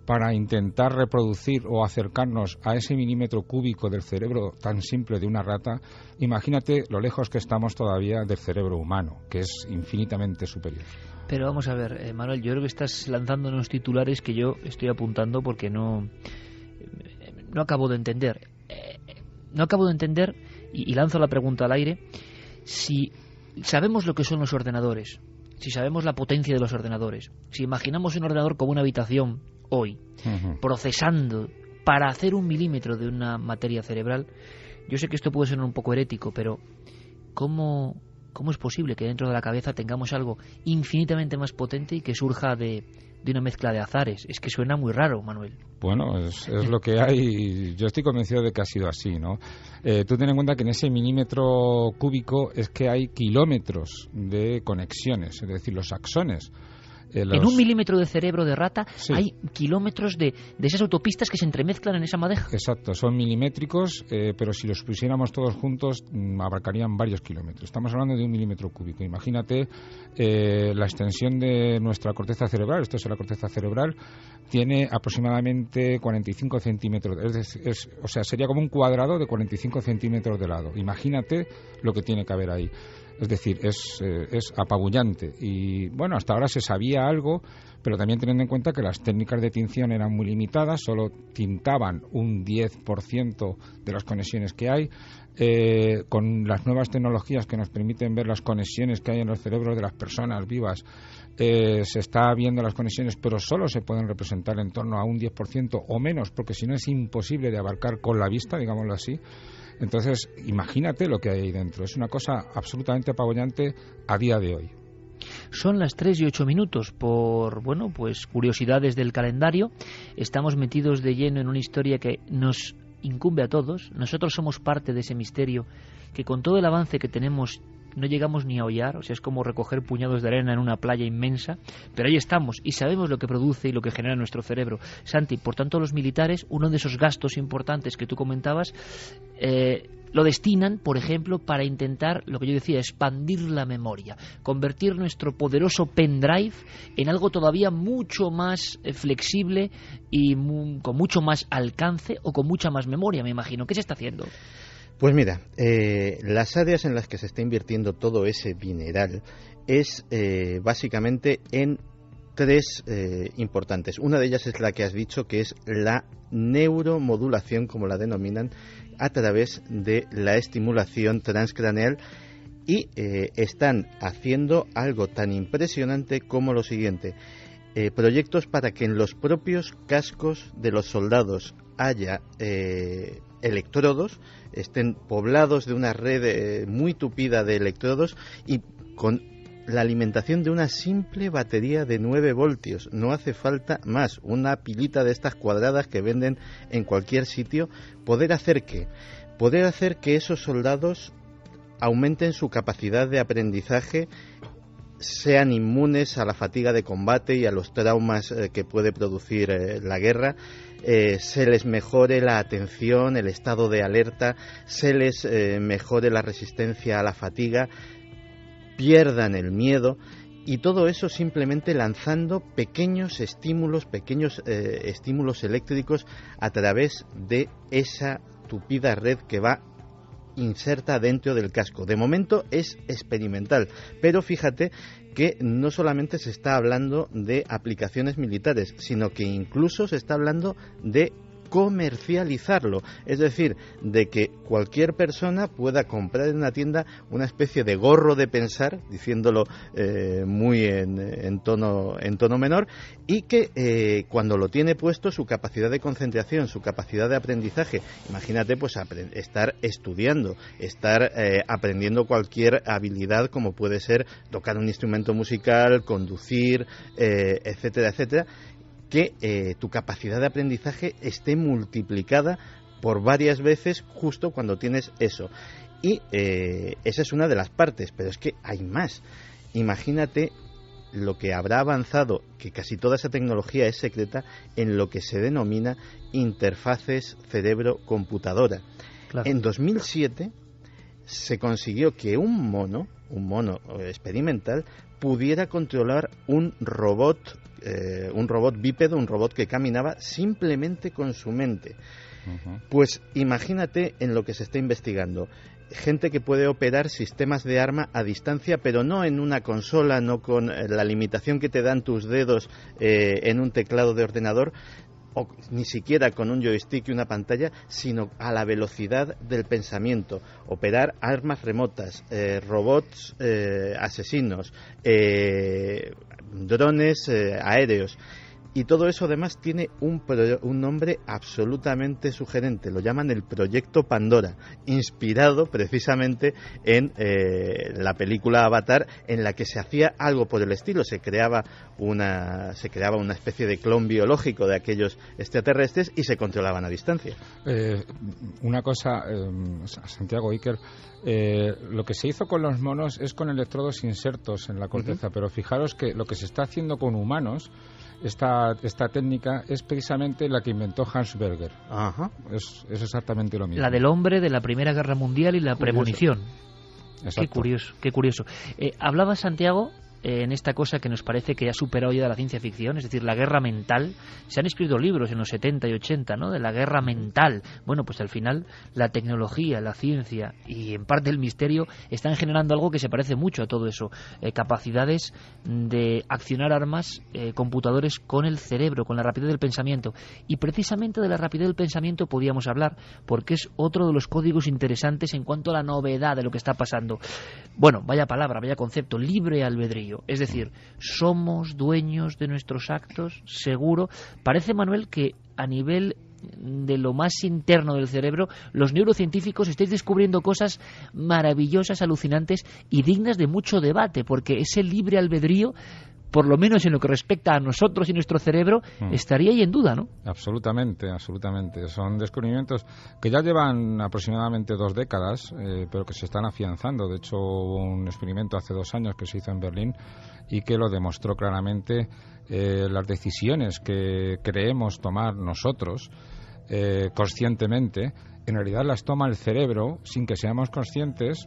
para intentar reproducir o acercarnos a ese milímetro cúbico del cerebro tan simple de una rata, imagínate lo lejos que estamos todavía del cerebro humano, que es infinitamente superior. Pero vamos a ver, Manuel, yo creo que estás lanzando unos titulares que yo estoy apuntando porque no acabo de entender. No acabo de entender, y lanzo la pregunta al aire, si sabemos lo que son los ordenadores, si sabemos la potencia de los ordenadores, si imaginamos un ordenador como una habitación hoy, procesando para hacer 1 milímetro de una materia cerebral, yo sé que esto puede ser un poco herético, pero ¿cómo es posible que dentro de la cabeza tengamos algo infinitamente más potente y que surja de una mezcla de azares? Es que suena muy raro, Manuel. Bueno, es lo que hay. Yo estoy convencido de que ha sido así, ¿no? Tú ten en cuenta que en ese milímetro cúbico es que hay kilómetros de conexiones, es decir, los axones. En 1 milímetro de cerebro de rata hay kilómetros de esas autopistas que se entremezclan en esa madeja. Exacto, son milimétricos, pero si los pusiéramos todos juntos abarcarían varios kilómetros. Estamos hablando de 1 milímetro cúbico. Imagínate la extensión de nuestra corteza cerebral. Esto es la corteza cerebral. Tiene aproximadamente 45 centímetros. O sea, sería como un cuadrado de 45 centímetros de lado. Imagínate lo que tiene que haber ahí. Es decir, es apabullante. Y bueno, hasta ahora se sabía algo, pero también teniendo en cuenta que las técnicas de tinción eran muy limitadas, solo tintaban un 10% de las conexiones que hay. Con las nuevas tecnologías que nos permiten ver las conexiones que hay en los cerebros de las personas vivas, se está viendo las conexiones, pero solo se pueden representar en torno a un 10% o menos, porque si no es imposible de abarcar con la vista, digámoslo así. Entonces, imagínate lo que hay ahí dentro. Es una cosa absolutamente apabullante a día de hoy. Son las 3:08 por, bueno, pues curiosidades del calendario. Estamos metidos de lleno en una historia que nos incumbe a todos. Nosotros somos parte de ese misterio que con todo el avance que tenemos no llegamos ni a hollar, o sea, es como recoger puñados de arena en una playa inmensa, pero ahí estamos y sabemos lo que produce y lo que genera nuestro cerebro. Santi, por tanto, los militares, uno de esos gastos importantes que tú comentabas, lo destinan, por ejemplo, para intentar, lo que yo decía, expandir la memoria, convertir nuestro poderoso pendrive en algo todavía mucho más flexible y con mucho más alcance o con mucha más memoria, me imagino. ¿Qué se está haciendo? Pues mira, las áreas en las que se está invirtiendo todo ese dineral es básicamente en tres importantes. Una de ellas es la que has dicho, que es la neuromodulación, como la denominan, a través de la estimulación transcraneal, y están haciendo algo tan impresionante como lo siguiente: proyectos para que en los propios cascos de los soldados haya electrodos, estén poblados de una red muy tupida de electrodos y con la alimentación de una simple batería de 9 voltios. No hace falta más, una pilita de estas cuadradas que venden en cualquier sitio. Poder hacer que esos soldados aumenten su capacidad de aprendizaje, sean inmunes a la fatiga de combate y a los traumas que puede producir la guerra, se les mejore la atención, el estado de alerta, se les mejore la resistencia a la fatiga, pierdan el miedo, y todo eso simplemente lanzando pequeños estímulos eléctricos a través de esa tupida red que va inserta dentro del casco. De momento es experimental, pero fíjate que no solamente se está hablando de aplicaciones militares, sino que incluso se está hablando de comercializarlo, es decir, de que cualquier persona pueda comprar en una tienda una especie de gorro de pensar, diciéndolo muy en tono menor, y que cuando lo tiene puesto, su capacidad de concentración, su capacidad de aprendizaje, imagínate, pues estar estudiando, estar aprendiendo cualquier habilidad, como puede ser tocar un instrumento musical, conducir, etcétera, etcétera, que tu capacidad de aprendizaje esté multiplicada por varias veces justo cuando tienes eso. Y esa es una de las partes, pero es que hay más. Imagínate lo que habrá avanzado, que casi toda esa tecnología es secreta, en lo que se denomina interfaces cerebro-computadora. Claro. En 2007 se consiguió que un mono experimental pudiera controlar un robot bípedo, un robot que caminaba simplemente con su mente. Uh-huh. Pues imagínate en lo que se está investigando. Gente que puede operar sistemas de arma a distancia, pero no en una consola, no con la limitación que te dan tus dedos en un teclado de ordenador, o ni siquiera con un joystick y una pantalla, sino a la velocidad del pensamiento. Operar armas remotas, robots asesinos, drones aéreos. Y todo eso además tiene un nombre absolutamente sugerente. Lo llaman el Proyecto Pandora, inspirado precisamente en la película Avatar, en la que se hacía algo por el estilo. Se creaba una especie de clon biológico de aquellos extraterrestres y se controlaban a distancia. Una cosa, Santiago, Iker, lo que se hizo con los monos es con electrodos insertos en la corteza, uh-huh. Pero fijaros que lo que se está haciendo con humanos, esta técnica es precisamente la que inventó Hans Berger. Ajá. Es exactamente lo mismo. La del hombre de la Primera Guerra Mundial y la premonición. Exacto. Qué curioso. Hablaba Santiago en esta cosa que nos parece que ha superado ya la ciencia ficción, es decir, la guerra mental. Se han escrito libros en los 70 y 80, ¿no?, de la guerra mental. Bueno, pues al final la tecnología, la ciencia y en parte el misterio están generando algo que se parece mucho a todo eso. Capacidades de accionar armas, computadores con el cerebro, con la rapidez del pensamiento. Y precisamente de la rapidez del pensamiento podíamos hablar, porque es otro de los códigos interesantes en cuanto a la novedad de lo que está pasando. Bueno, vaya palabra, vaya concepto, libre albedrío. Es decir, somos dueños de nuestros actos, seguro. Parece, Manuel, que a nivel de lo más interno del cerebro, los neurocientíficos estáis descubriendo cosas maravillosas, alucinantes y dignas de mucho debate, porque ese libre albedrío, por lo menos en lo que respecta a nosotros y nuestro cerebro, estaría ahí en duda, ¿no? Absolutamente, absolutamente. Son descubrimientos que ya llevan aproximadamente 2 décadas, pero que se están afianzando. De hecho, hubo un experimento hace 2 años que se hizo en Berlín y que lo demostró claramente. Las decisiones que creemos tomar nosotros conscientemente, en realidad las toma el cerebro sin que seamos conscientes.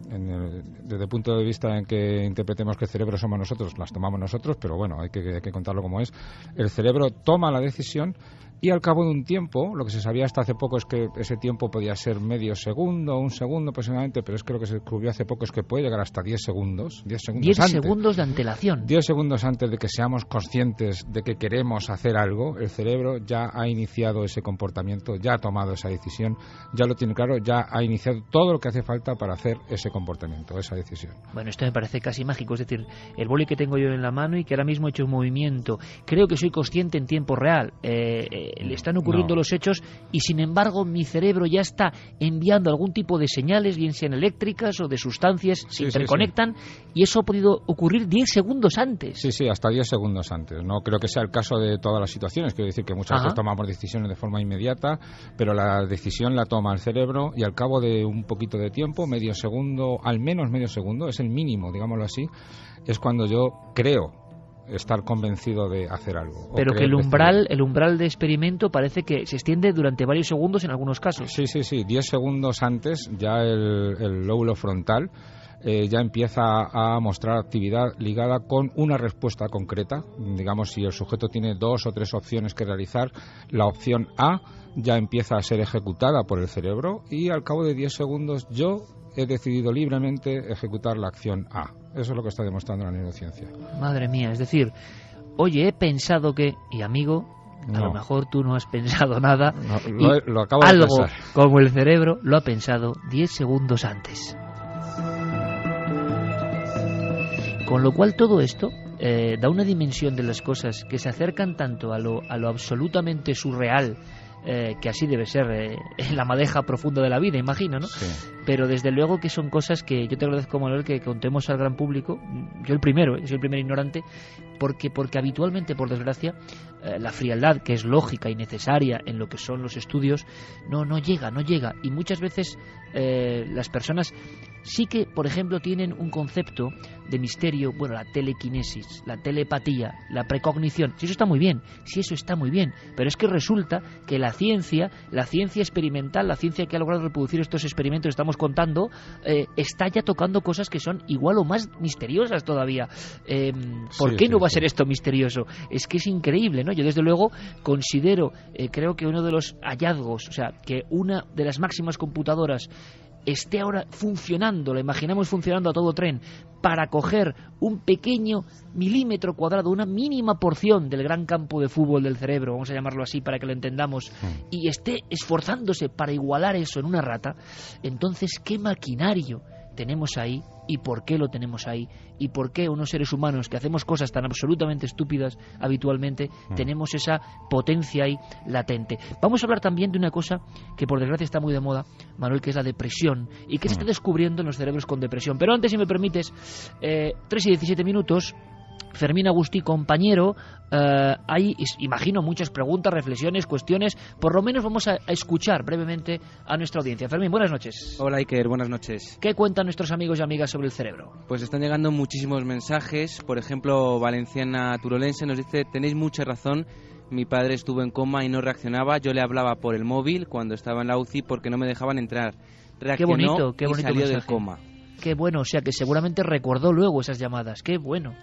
Desde el punto de vista en que interpretemos que el cerebro somos nosotros, las tomamos nosotros, pero bueno, hay que contarlo como es. El cerebro toma la decisión y al cabo de un tiempo, lo que se sabía hasta hace poco es que ese tiempo podía ser medio segundo, 1 segundo aproximadamente, pero es que lo que se descubrió hace poco es que puede llegar hasta 10 segundos. 10 segundos de antelación. 10 segundos antes de que seamos conscientes de que queremos hacer algo, el cerebro ya ha iniciado ese comportamiento, ya ha tomado esa decisión, ya lo tiene claro, ya ha iniciado todo lo que hace falta para hacer ese comportamiento, esa decisión. Bueno, esto me parece casi mágico, es decir, el boli que tengo yo en la mano y que ahora mismo he hecho un movimiento, creo que soy consciente en tiempo real, le están ocurriendo los hechos y sin embargo mi cerebro ya está enviando algún tipo de señales, bien sean eléctricas o de sustancias, se interconectan y eso ha podido ocurrir 10 segundos antes. Sí, hasta 10 segundos antes. No creo que sea el caso de todas las situaciones, quiero decir que muchas veces tomamos decisiones de forma inmediata, pero la decisión la toma el cerebro y al cabo de un poquito de tiempo, medio segundo, al menos medio segundo, es el mínimo, digámoslo así, es cuando yo creo estar convencido de hacer algo. Pero que el umbral de experimento parece que se extiende durante varios segundos en algunos casos. Sí, 10 segundos antes ya el lóbulo frontal ya empieza a mostrar actividad ligada con una respuesta concreta. Digamos, si el sujeto tiene 2 o 3 opciones que realizar, la opción A ya empieza a ser ejecutada por el cerebro y al cabo de 10 segundos yo he decidido libremente ejecutar la acción A. Eso es lo que está demostrando la neurociencia. Madre mía, es decir, oye, he pensado que... Y amigo, a lo mejor tú no has pensado nada. No, lo acabo de algo pensar. Como el cerebro lo ha pensado 10 segundos antes. Con lo cual todo esto da una dimensión de las cosas que se acercan tanto a lo absolutamente surreal, que así debe ser en la madeja profunda de la vida, imagino, ¿no? Sí. Pero desde luego que son cosas que yo te agradezco, Manuel, que contemos al gran público. Yo el primero, soy el primer ignorante, porque habitualmente, por desgracia, la frialdad, que es lógica y necesaria en lo que son los estudios, no llega. Y muchas veces las personas sí que, por ejemplo, tienen un concepto de misterio, bueno, la telequinesis, la telepatía, la precognición. Sí, eso está muy bien, pero es que resulta que la ciencia experimental, la ciencia que ha logrado reproducir estos experimentos que estamos contando, está ya tocando cosas que son igual o más misteriosas todavía. ¿Por qué no va a ser esto misterioso? Es que es increíble, ¿no? Yo desde luego considero, creo que uno de los hallazgos, o sea, que una de las máximas computadoras esté ahora funcionando, la imaginamos funcionando a todo tren, para coger un pequeño milímetro cuadrado, una mínima porción del gran campo de fútbol del cerebro, vamos a llamarlo así para que lo entendamos, y esté esforzándose para igualar eso en una rata, entonces ¿qué maquinario tenemos ahí? ¿Y por qué lo tenemos ahí? ¿Y por qué unos seres humanos que hacemos cosas tan absolutamente estúpidas habitualmente tenemos esa potencia ahí latente? Vamos a hablar también de una cosa que por desgracia está muy de moda, Manuel, que es la depresión y que se está descubriendo en los cerebros con depresión. Pero antes, si me permites, 3 y 17 minutos, Fermín Agustí, compañero, hay, imagino, muchas preguntas, reflexiones, cuestiones. Por lo menos vamos a escuchar brevemente a nuestra audiencia. Fermín, buenas noches. Hola, Iker, buenas noches. ¿Qué cuentan nuestros amigos y amigas sobre el cerebro? Pues están llegando muchísimos mensajes. Por ejemplo, Valenciana Turolense nos dice: tenéis mucha razón, mi padre estuvo en coma y no reaccionaba. Yo le hablaba por el móvil cuando estaba en la UCI porque no me dejaban entrar. Reaccionó qué bonito y salió mensaje del coma. Qué bueno, o sea que seguramente recordó luego esas llamadas. Qué bueno.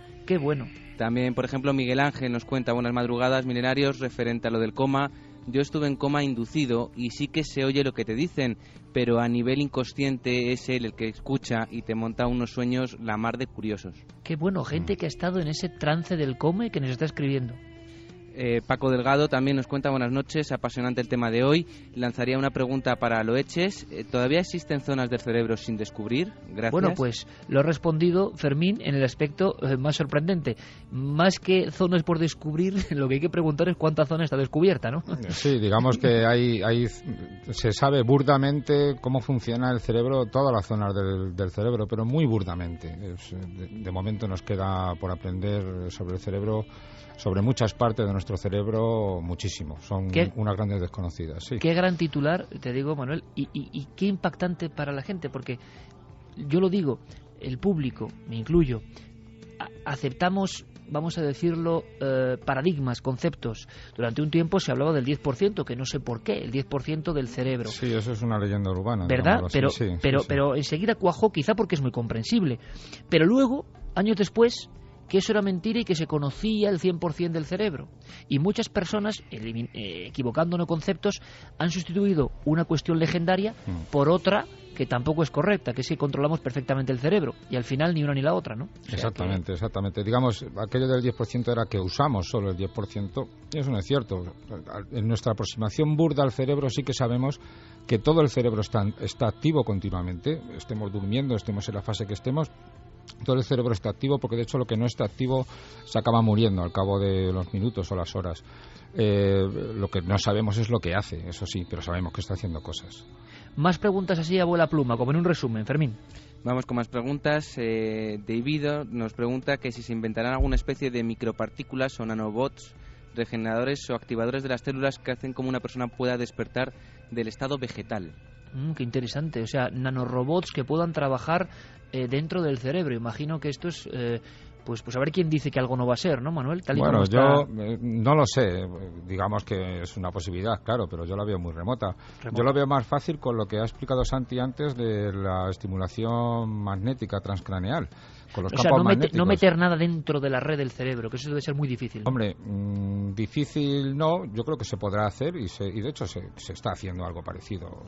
También, por ejemplo, Miguel Ángel nos cuenta: buenas madrugadas, milenarios, referente a lo del coma. Yo estuve en coma inducido y sí que se oye lo que te dicen, pero a nivel inconsciente es él el que escucha y te monta unos sueños la mar de curiosos. Qué bueno, gente que ha estado en ese trance del coma y que nos está escribiendo. Paco Delgado también nos cuenta, buenas noches, apasionante el tema de hoy. Lanzaría una pregunta para Loeches. ¿Todavía existen zonas del cerebro sin descubrir? Gracias. Bueno, pues lo ha respondido Fermín en el aspecto más sorprendente. Más que zonas por descubrir, lo que hay que preguntar es cuánta zona está descubierta, ¿no? Sí, digamos que se sabe burdamente cómo funciona el cerebro, todas las zonas del cerebro, pero muy burdamente. De momento nos queda por aprender sobre el cerebro, sobre muchas partes de nuestro cerebro, muchísimo. Son unas grandes desconocidas. Sí. Qué gran titular, te digo, Manuel, y qué impactante para la gente, porque yo lo digo, el público, me incluyo, aceptamos, vamos a decirlo, paradigmas, conceptos. Durante un tiempo se hablaba del 10%, que no sé por qué, el 10% del cerebro. Sí, eso es una leyenda urbana. ¿Verdad? Pero enseguida cuajó, quizá porque es muy comprensible. Pero luego, años después, que eso era mentira y que se conocía el 100% del cerebro. Y muchas personas, equivocándonos conceptos, han sustituido una cuestión legendaria por otra que tampoco es correcta, que es que controlamos perfectamente el cerebro, y al final ni una ni la otra, ¿no? O sea exactamente. Digamos, aquello del 10% era que usamos solo el 10%, y eso no es cierto. En nuestra aproximación burda al cerebro sí que sabemos que todo el cerebro está activo continuamente, estemos durmiendo, estemos en la fase que estemos. Todo el cerebro está activo, porque de hecho lo que no está activo se acaba muriendo al cabo de los minutos o las horas. Lo que no sabemos es lo que hace, eso sí, pero sabemos que está haciendo cosas. Más preguntas así a vuela pluma, como en un resumen, Fermín. Vamos con más preguntas. David nos pregunta que si se inventarán alguna especie de micropartículas o nanobots regeneradores o activadores de las células que hacen como una persona pueda despertar del estado vegetal. Qué interesante, o sea, nanorobots que puedan trabajar dentro del cerebro. Imagino que esto es, pues a ver quién dice que algo no va a ser, ¿no, Manuel? Bueno, yo no lo sé, digamos que es una posibilidad, claro, pero yo la veo muy remota. Yo lo veo más fácil con lo que ha explicado Santi antes de la estimulación magnética transcraneal. Con los campos magnéticos. No meter nada dentro de la red del cerebro, que eso debe ser muy difícil, ¿no? Hombre, difícil no, yo creo que se podrá hacer y de hecho se está haciendo algo parecido.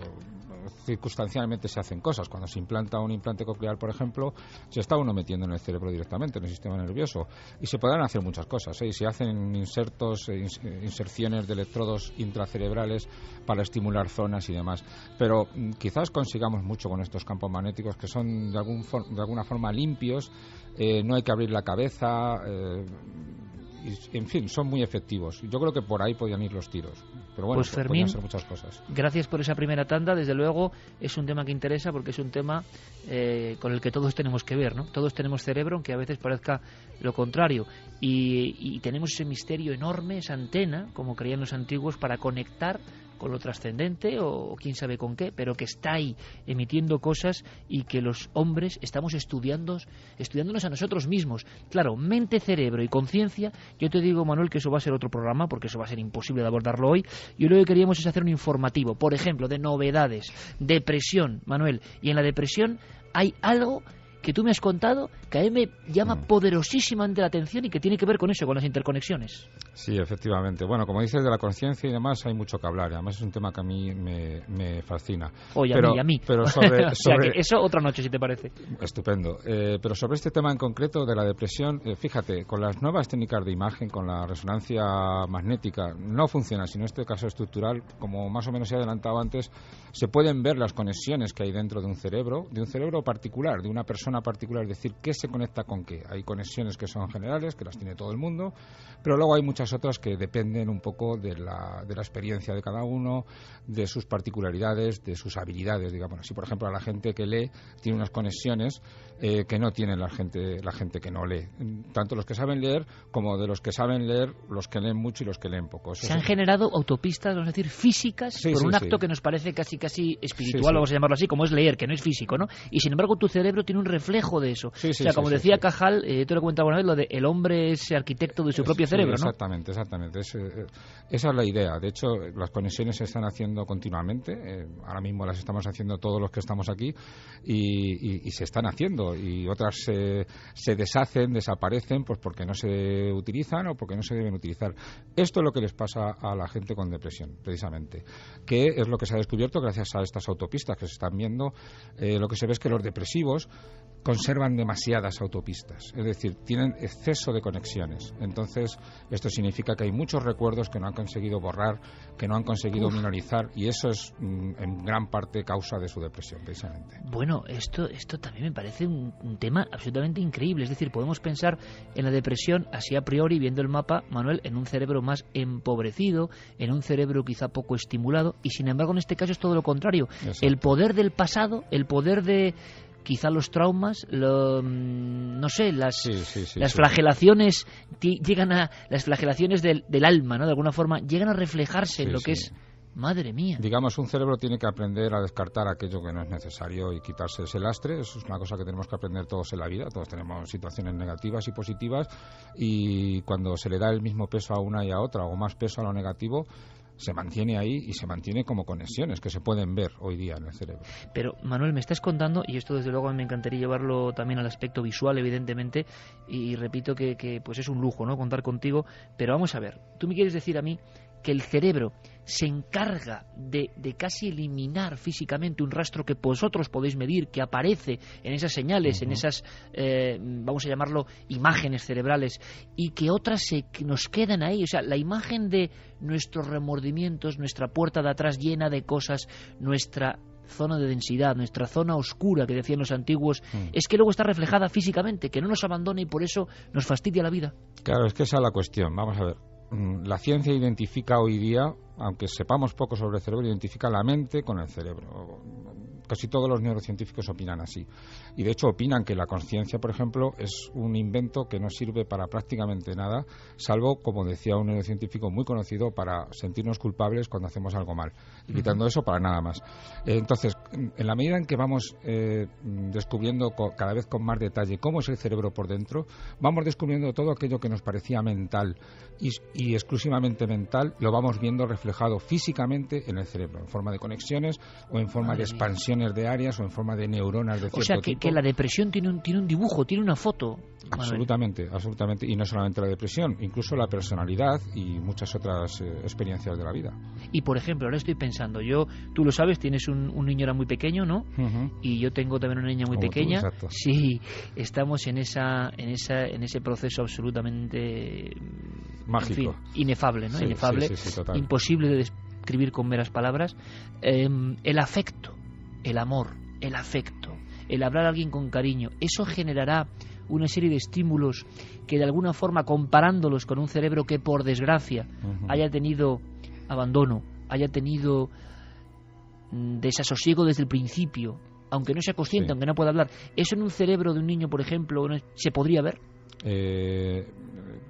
Circunstancialmente se hacen cosas. Cuando se implanta un implante coclear, por ejemplo, se está uno metiendo en el cerebro directamente, en el sistema nervioso, y se podrán hacer muchas cosas, ¿eh? Y se hacen inserciones de electrodos intracerebrales para estimular zonas y demás, pero quizás consigamos mucho con estos campos magnéticos que son de alguna forma limpios. No hay que abrir la cabeza, en fin, son muy efectivos. Yo creo que por ahí podían ir los tiros. Pero bueno, pues Fermín, podían ser muchas cosas. Gracias por esa primera tanda. Desde luego es un tema que interesa, porque es un tema con el que todos tenemos que ver, ¿no? Todos tenemos cerebro, aunque a veces parezca lo contrario. Y tenemos ese misterio enorme, esa antena, como creían los antiguos, para conectar con lo trascendente o quién sabe con qué, pero que está ahí emitiendo cosas y que los hombres estamos estudiándonos a nosotros mismos. Claro, mente, cerebro y conciencia. Yo te digo, Manuel, que eso va a ser otro programa, porque eso va a ser imposible de abordarlo hoy. Y lo que queríamos es hacer un informativo, por ejemplo, de novedades, depresión, Manuel. Y en la depresión hay algo que tú me has contado que a mí me llama poderosísimamente la atención y que tiene que ver con eso, con las interconexiones. Sí, efectivamente. Bueno, como dices, de la conciencia y demás hay mucho que hablar. Además es un tema que a mí me fascina. Oye, a mí. Pero sobre, o sea, que eso otra noche, si te parece. Estupendo. Pero sobre este tema en concreto de la depresión, fíjate, con las nuevas técnicas de imagen, con la resonancia magnética, no funciona, sino en este caso estructural, como más o menos he adelantado antes, se pueden ver las conexiones que hay dentro de un cerebro particular, de una persona particular, es decir, qué se conecta con qué. Hay conexiones que son generales, que las tiene todo el mundo, pero luego hay muchas otras que dependen un poco de la experiencia de cada uno, de sus particularidades, de sus habilidades, digamos así. Por ejemplo, a la gente que lee tiene unas conexiones que no tiene la gente que no lee. Tanto los que saben leer como de los que saben leer, los que leen mucho y los que leen poco. Se han generado autopistas, vamos a decir, físicas, por un acto que nos parece casi espiritual, vamos a llamarlo así, como es leer, que no es físico, ¿no? Y sin embargo tu cerebro tiene un reflejo de eso. Como decía Cajal, te lo comentaba una vez, lo de el hombre es arquitecto de su propio cerebro, ¿no? Exactamente. Esa es la idea. De hecho, las conexiones se están haciendo continuamente. Ahora mismo las estamos haciendo todos los que estamos aquí y se están haciendo. Y otras se deshacen, desaparecen, pues porque no se utilizan o porque no se deben utilizar. Esto es lo que les pasa a la gente con depresión, precisamente. Que es lo que se ha descubierto gracias a estas autopistas que se están viendo. Lo que se ve es que los depresivos conservan demasiadas autopistas, es decir, tienen exceso de conexiones. Entonces, esto es significa que hay muchos recuerdos que no han conseguido borrar, que no han conseguido minorizar, y eso es en gran parte causa de su depresión, precisamente. Bueno, esto también me parece un tema absolutamente increíble. Es decir, podemos pensar en la depresión así a priori, viendo el mapa, Manuel, en un cerebro más empobrecido, en un cerebro quizá poco estimulado, y sin embargo en este caso es todo lo contrario. Exacto. El poder del pasado, el poder de quizá los traumas, no sé, las flagelaciones llegan a las flagelaciones del alma, ¿no? De alguna forma llegan a reflejarse en lo que es. Madre mía. Digamos, un cerebro tiene que aprender a descartar aquello que no es necesario y quitarse ese lastre. Eso es una cosa que tenemos que aprender todos en la vida. Todos tenemos situaciones negativas y positivas, y cuando se le da el mismo peso a una y a otra, o más peso a lo negativo, se mantiene ahí y se mantiene como conexiones que se pueden ver hoy día en el cerebro. Pero, Manuel, me estás contando, y esto desde luego me encantaría llevarlo también al aspecto visual, evidentemente, y repito que pues es un lujo, ¿no?, contar contigo, pero vamos a ver, tú me quieres decir a mí que el cerebro se encarga de casi eliminar físicamente un rastro que vosotros podéis medir, que aparece en esas señales, en esas, vamos a llamarlo, imágenes cerebrales, y que otras nos quedan ahí. O sea, la imagen de nuestros remordimientos, nuestra puerta de atrás llena de cosas, nuestra zona de densidad, nuestra zona oscura, que decían los antiguos, es que luego está reflejada físicamente, que no nos abandona y por eso nos fastidia la vida. Claro, es que esa es la cuestión. Vamos a ver. La ciencia identifica hoy día, aunque sepamos poco sobre el cerebro, identifica la mente con el cerebro. Casi todos los neurocientíficos opinan así. Y de hecho opinan que la conciencia, por ejemplo, es un invento que no sirve para prácticamente nada, salvo, como decía un neurocientífico muy conocido, para sentirnos culpables cuando hacemos algo mal. Y quitando eso, para nada más. Entonces, en la medida en que vamos descubriendo cada vez con más detalle cómo es el cerebro por dentro, vamos descubriendo todo aquello que nos parecía mental y exclusivamente mental, lo vamos viendo reflejado físicamente en el cerebro, en forma de conexiones o en forma de expansiones de áreas o en forma de neuronas de cierto tipo. Que la depresión tiene un dibujo, tiene una foto. Absolutamente, absolutamente. Y no solamente la depresión, incluso la personalidad y muchas otras experiencias de la vida. Y por ejemplo, ahora estoy pensando, tú lo sabes, tienes un niño ahora muy pequeño, ¿no? Y yo tengo también una niña muy pequeña. Exacto. Sí, estamos en ese proceso absolutamente mágico, en fin, inefable, ¿no? Sí, inefable, sí, total. Imposible de describir con meras palabras. El afecto, el amor, el afecto, el hablar a alguien con cariño, eso generará una serie de estímulos que de alguna forma, comparándolos con un cerebro que por desgracia haya tenido abandono, haya tenido desasosiego desde el principio, aunque no sea consciente, aunque no pueda hablar, eso en un cerebro de un niño, por ejemplo, ¿se podría ver?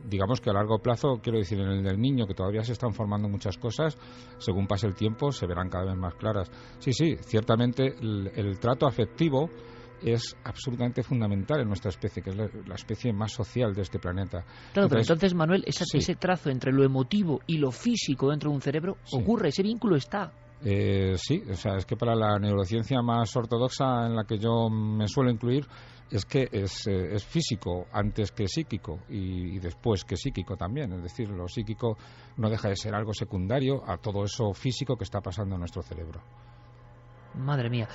Digamos que a largo plazo, quiero decir, en el del niño, que todavía se están formando muchas cosas, según pase el tiempo se verán cada vez más claras. Sí, ciertamente el trato afectivo es absolutamente fundamental en nuestra especie, que es la especie más social de este planeta. Claro, pero entonces, Manuel, ese trazo entre lo emotivo y lo físico dentro de un cerebro ocurre, ese vínculo está. Sí, o sea, es que para la neurociencia más ortodoxa en la que yo me suelo incluir, es que es físico antes que psíquico y después que psíquico también. Es decir, lo psíquico no deja de ser algo secundario a todo eso físico que está pasando en nuestro cerebro. Madre mía.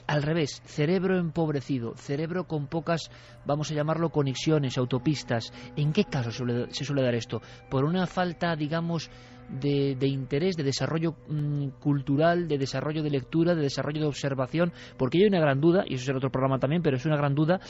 Al revés, cerebro empobrecido, cerebro con pocas, vamos a llamarlo, conexiones, autopistas. ¿En qué caso se suele dar esto? ¿Por una falta, digamos, de interés, de desarrollo cultural, de desarrollo de lectura, de desarrollo de observación? Porque hay una gran duda, y eso será otro programa también, pero es una gran duda.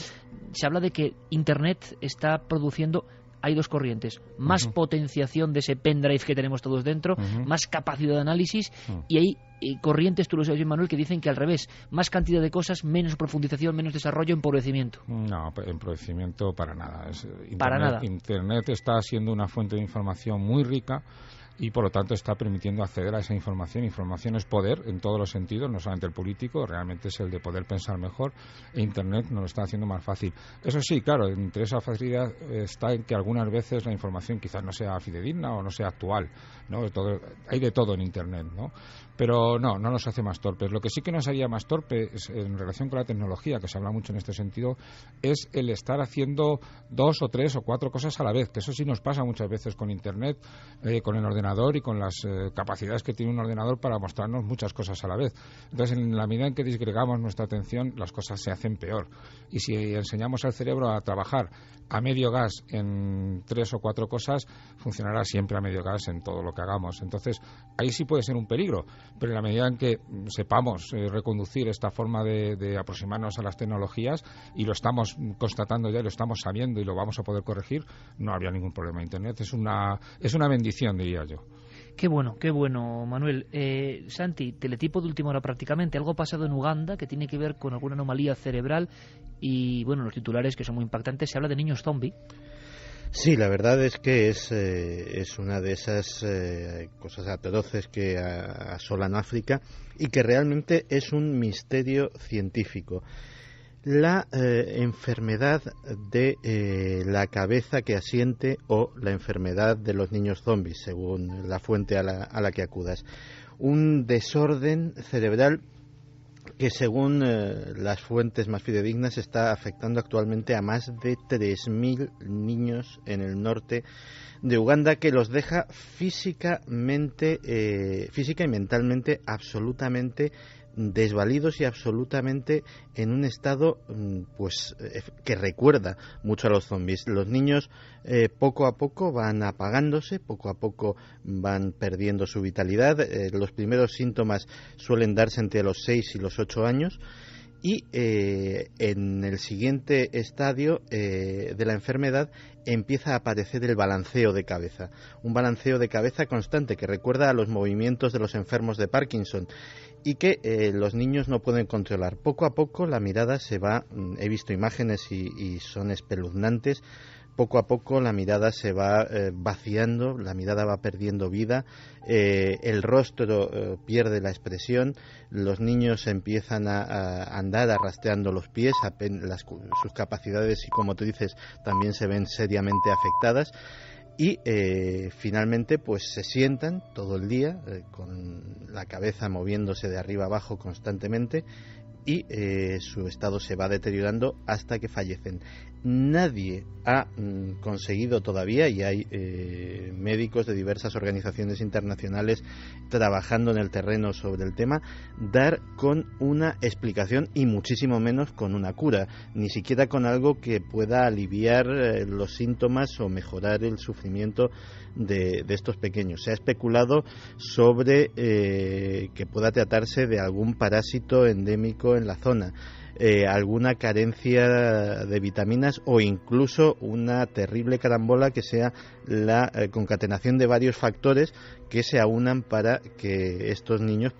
Se habla de que Internet está produciendo... Hay dos corrientes, más potenciación de ese pendrive que tenemos todos dentro, más capacidad de análisis, y hay corrientes, tú lo sabes bien, Manuel, que dicen que al revés, más cantidad de cosas, menos profundización, menos desarrollo, empobrecimiento. No, empobrecimiento para nada. Para nada. Internet está siendo una fuente de información muy rica y por lo tanto está permitiendo acceder a esa información. Información es poder en todos los sentidos, no solamente el político, realmente es el de poder pensar mejor, e Internet nos lo está haciendo más fácil. Eso sí, claro, entre esa facilidad está en que algunas veces la información quizás no sea fidedigna o no sea actual, ¿no? Hay de todo en Internet, ¿no? Pero no nos hace más torpes. Lo que sí que nos haría más torpes en relación con la tecnología, que se habla mucho en este sentido, es el estar haciendo 2 o 3 o 4 cosas a la vez, que eso sí nos pasa muchas veces con Internet, con el ordenador y con las capacidades que tiene un ordenador para mostrarnos muchas cosas a la vez. Entonces, en la medida en que disgregamos nuestra atención, las cosas se hacen peor. Y si enseñamos al cerebro a trabajar a medio gas en 3 o 4 cosas, funcionará siempre a medio gas en todo lo que hagamos. Entonces, ahí sí puede ser un peligro, pero en la medida en que sepamos reconducir esta forma de aproximarnos a las tecnologías, y lo estamos constatando ya, lo estamos sabiendo y lo vamos a poder corregir, no habría ningún problema. Internet es una bendición, diría yo. Qué bueno, Manuel. Santi, teletipo de última hora prácticamente. Algo pasado en Uganda que tiene que ver con alguna anomalía cerebral y, bueno, los titulares que son muy impactantes. Se habla de niños zombie. Sí, la verdad es que es una de esas cosas atroces que asolan África y que realmente es un misterio científico. La enfermedad de la cabeza que asiente o la enfermedad de los niños zombies, según la fuente a la que acudas. Un desorden cerebral que, según las fuentes más fidedignas, está afectando actualmente a más de 3.000 niños en el norte de Uganda, que los deja física y mentalmente absolutamente desvalidos y absolutamente en un estado que recuerda mucho a los zombies. Los niños poco a poco van apagándose, poco a poco van perdiendo su vitalidad. Los primeros síntomas suelen darse entre los 6 y los 8 años. Y en el siguiente estadio de la enfermedad empieza a aparecer el balanceo de cabeza, un balanceo de cabeza constante que recuerda a los movimientos de los enfermos de Parkinson y que los niños no pueden controlar. Poco a poco la mirada se va, he visto imágenes y son espeluznantes. Poco a poco la mirada se va vaciando, la mirada va perdiendo vida, el rostro pierde la expresión, los niños empiezan a andar arrastreando los pies, sus capacidades, y como tú dices, también se ven seriamente afectadas. Y finalmente pues se sientan todo el día con la cabeza moviéndose de arriba abajo constantemente y su estado se va deteriorando hasta que fallecen. Nadie ha conseguido todavía, y hay médicos de diversas organizaciones internacionales trabajando en el terreno sobre el tema, dar con una explicación y muchísimo menos con una cura, ni siquiera con algo que pueda aliviar los síntomas o mejorar el sufrimiento de estos pequeños. Se ha especulado sobre que pueda tratarse de algún parásito endémico en la zona, alguna carencia de vitaminas o incluso una terrible carambola que sea la concatenación de varios factores que se aunan para que estos niños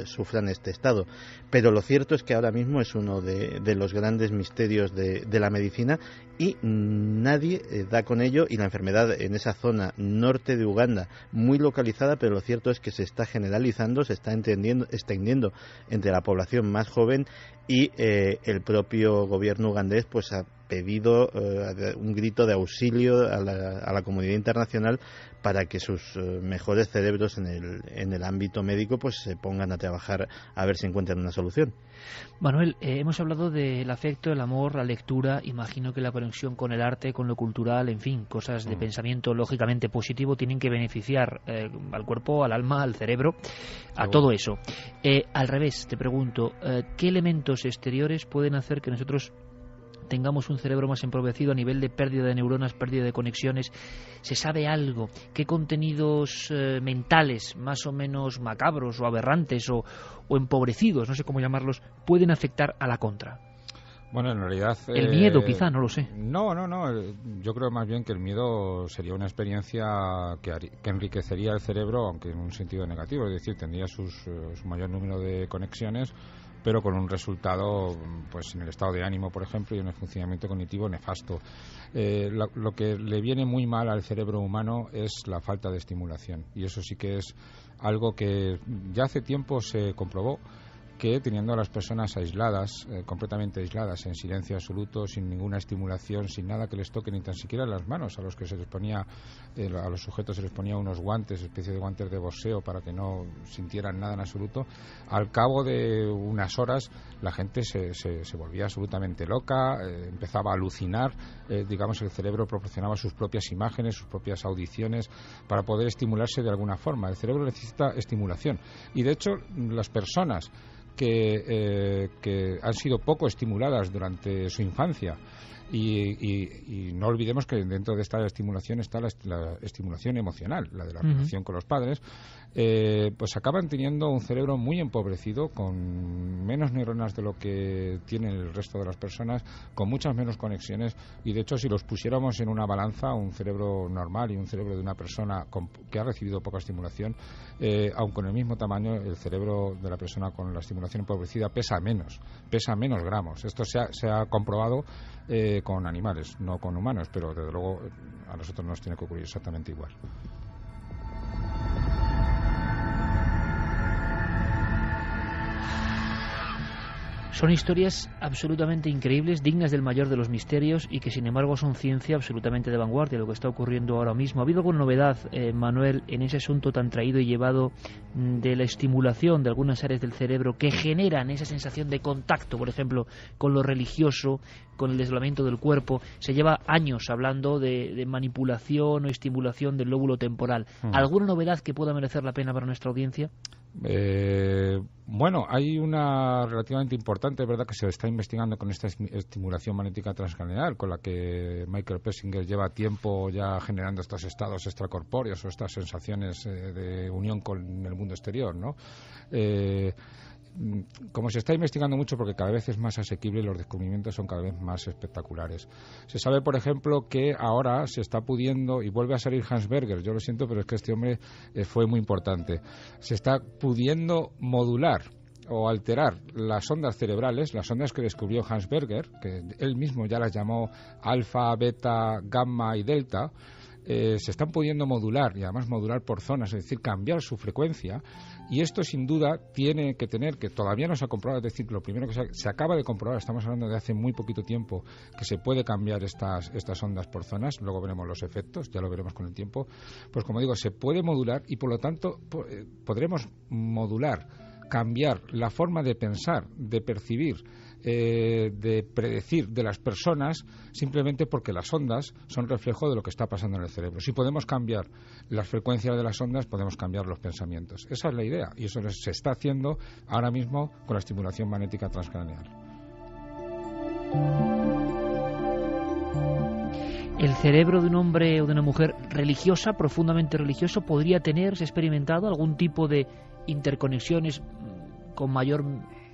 sufran este estado. Pero lo cierto es que ahora mismo es uno de los grandes misterios de la medicina y nadie da con ello, y la enfermedad en esa zona norte de Uganda, muy localizada, pero lo cierto es que se está generalizando, se está extendiendo entre la población más joven y el propio gobierno ugandés ha pedido un grito de auxilio a la comunidad internacional para que sus mejores cerebros en el ámbito médico se pongan a trabajar a ver si encuentran una solución. Manuel, hemos hablado del afecto, el amor, la lectura, imagino que la conexión con el arte, con lo cultural, en fin, cosas de pensamiento lógicamente positivo tienen que beneficiar al cuerpo, al alma, al cerebro, a todo eso. Al revés, te pregunto, ¿qué elementos exteriores pueden hacer que nosotros tengamos un cerebro más empobrecido a nivel de pérdida de neuronas, pérdida de conexiones? ¿Se sabe algo? ¿Qué contenidos mentales más o menos macabros o aberrantes o empobrecidos, no sé cómo llamarlos, pueden afectar a la contra? Bueno, en realidad... El miedo, quizá, no lo sé. No. Yo creo más bien que el miedo sería una experiencia que enriquecería el cerebro, aunque en un sentido negativo, es decir, tendría su mayor número de conexiones, pero con un resultado en el estado de ánimo, por ejemplo, y en el funcionamiento cognitivo nefasto. Lo que le viene muy mal al cerebro humano es la falta de estimulación, y eso sí que es algo que ya hace tiempo se comprobó, que teniendo a las personas aisladas, completamente aisladas, en silencio absoluto, sin ninguna estimulación, sin nada que les toque ni tan siquiera las manos, a los que se les ponía, a los sujetos se les ponía unos guantes, especie de guantes de boxeo para que no sintieran nada en absoluto, al cabo de unas horas la gente se volvía absolutamente loca, empezaba a alucinar, digamos, el cerebro proporcionaba sus propias imágenes, sus propias audiciones para poder estimularse de alguna forma. El cerebro necesita estimulación y de hecho las personas que han sido poco estimuladas durante su infancia y no olvidemos que dentro de esta estimulación está la estimulación emocional, la de la relación con los padres, pues acaban teniendo un cerebro muy empobrecido, con menos neuronas de lo que tienen el resto de las personas, con muchas menos conexiones, y de hecho si los pusiéramos en una balanza, un cerebro normal y un cerebro de una persona que ha recibido poca estimulación, aun con el mismo tamaño, el cerebro de la persona con la estimulación empobrecida pesa menos gramos. Esto se ha comprobado con animales, no con humanos, pero desde luego a nosotros nos tiene que ocurrir exactamente igual. Son historias absolutamente increíbles, dignas del mayor de los misterios y que sin embargo son ciencia absolutamente de vanguardia, lo que está ocurriendo ahora mismo. ¿Ha habido alguna novedad, Manuel, en ese asunto tan traído y llevado de la estimulación de algunas áreas del cerebro que generan esa sensación de contacto, por ejemplo, con lo religioso, con el desdoblamiento del cuerpo? Se lleva años hablando de manipulación o estimulación del lóbulo temporal. ¿Alguna novedad que pueda merecer la pena para nuestra audiencia? Bueno, hay una relativamente importante, ¿verdad?, que se está investigando con esta estimulación magnética transcranial, con la que Michael Persinger lleva tiempo ya generando estos estados extracorpóreos o estas sensaciones de unión con el mundo exterior, ¿no? Como se está investigando mucho, porque cada vez es más asequible, los descubrimientos son cada vez más espectaculares. Se sabe, por ejemplo, que ahora se está pudiendo, y vuelve a salir Hans Berger, yo lo siento, pero es que este hombre fue muy importante, se está pudiendo modular o alterar las ondas cerebrales, las ondas que descubrió Hans Berger, que él mismo ya las llamó alfa, beta, gamma y delta. Se están pudiendo modular, y además modular por zonas, es decir, cambiar su frecuencia, y esto sin duda tiene que tener, que todavía no se ha comprobado, es decir, lo primero que se acaba de comprobar, estamos hablando de hace muy poquito tiempo, que se puede cambiar estas ondas por zonas, luego veremos los efectos, ya lo veremos con el tiempo. Pues como digo, se puede modular y por lo tanto podremos modular, cambiar la forma de pensar, de percibir, de predecir de las personas, simplemente porque las ondas son reflejo de lo que está pasando en el cerebro. Si podemos cambiar las frecuencias de las ondas, podemos cambiar los pensamientos. Esa es la idea, y eso se está haciendo ahora mismo con la estimulación magnética transcranial. ¿El cerebro de un hombre o de una mujer religiosa, profundamente religioso, podría tener, se ha experimentado, algún tipo de interconexiones con mayor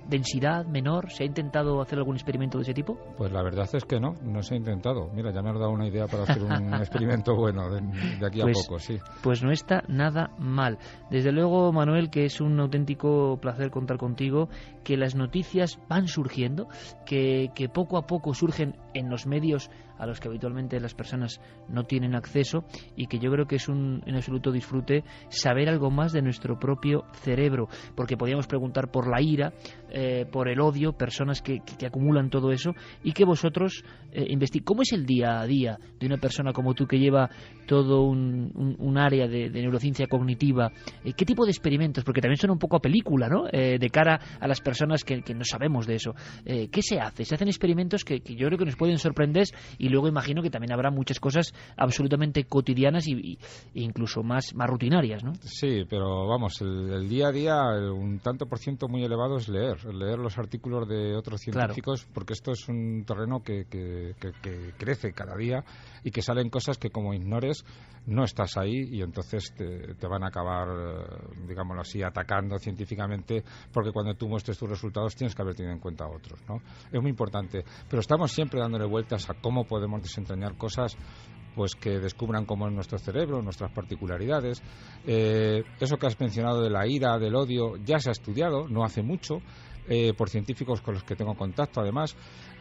densidad, menor? ¿Se ha intentado hacer algún experimento de ese tipo? Pues la verdad es que no se ha intentado. Mira, ya me has dado una idea para hacer un experimento bueno de aquí a poco, sí. Pues no está nada mal. Desde luego, Manuel, que es un auténtico placer contar contigo, que las noticias van surgiendo, que poco a poco surgen en los medios a los que habitualmente las personas no tienen acceso, y que yo creo que es un en absoluto disfrute saber algo más de nuestro propio cerebro, porque podríamos preguntar por la ira, por el odio, personas que acumulan todo eso, y que vosotros investiguéis. ¿Cómo es el día a día de una persona como tú, que lleva todo un área de neurociencia cognitiva? ¿Qué tipo de experimentos? Porque también suena un poco a película, ¿no? De cara a las personas que no sabemos de eso. ¿Qué se hace? Se hacen experimentos que yo creo que nos pueden sorprender, y luego imagino que también habrá muchas cosas absolutamente cotidianas e incluso más rutinarias, ¿no? Sí, pero vamos, el día a día, un tanto por ciento muy elevado es leer los artículos de otros científicos, claro, porque esto es un terreno que crece cada día y que salen cosas que, como ignores, no estás ahí, y entonces te van a acabar, digámoslo así, atacando científicamente, porque cuando tú muestres tus resultados tienes que haber tenido en cuenta a otros, ¿no? Es muy importante, pero estamos siempre dándole vueltas a cómo podemos desentrañar cosas pues que descubran cómo es nuestro cerebro, nuestras particularidades. Eso que has mencionado de la ira, del odio, ya se ha estudiado, no hace mucho, por científicos con los que tengo contacto además,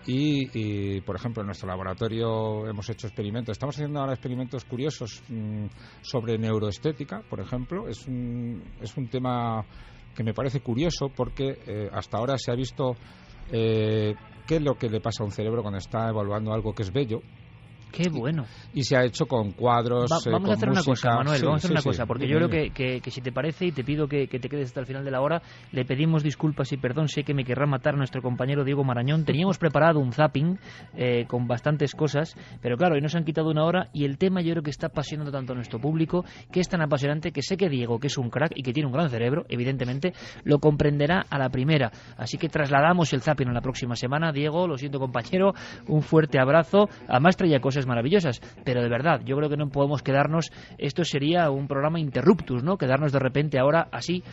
y por ejemplo en nuestro laboratorio hemos hecho experimentos, estamos haciendo ahora experimentos curiosos sobre neuroestética, por ejemplo. Es un tema que me parece curioso porque hasta ahora se ha visto qué es lo que le pasa a un cerebro cuando está evaluando algo que es bello. Qué bueno. Y se ha hecho con cuadros, vamos con a hacer música. una cosa, Manuel, vamos a hacer una cosa, porque Dime, yo creo que si te parece, y te pido que te quedes hasta el final de la hora, le pedimos disculpas y perdón, sé que me querrá matar nuestro compañero Diego Marañón. Teníamos preparado un zapping con bastantes cosas, pero claro, hoy nos han quitado una hora y el tema yo creo que está apasionando tanto a nuestro público, que es tan apasionante que sé que Diego, que es un crack y que tiene un gran cerebro, evidentemente, lo comprenderá a la primera. Así que trasladamos el zapping a la próxima semana. Diego, lo siento compañero, un fuerte abrazo. Además traía cosas maravillosas. Pero de verdad, yo creo que no podemos quedarnos, esto sería un programa interruptus, ¿no? Quedarnos de repente ahora así,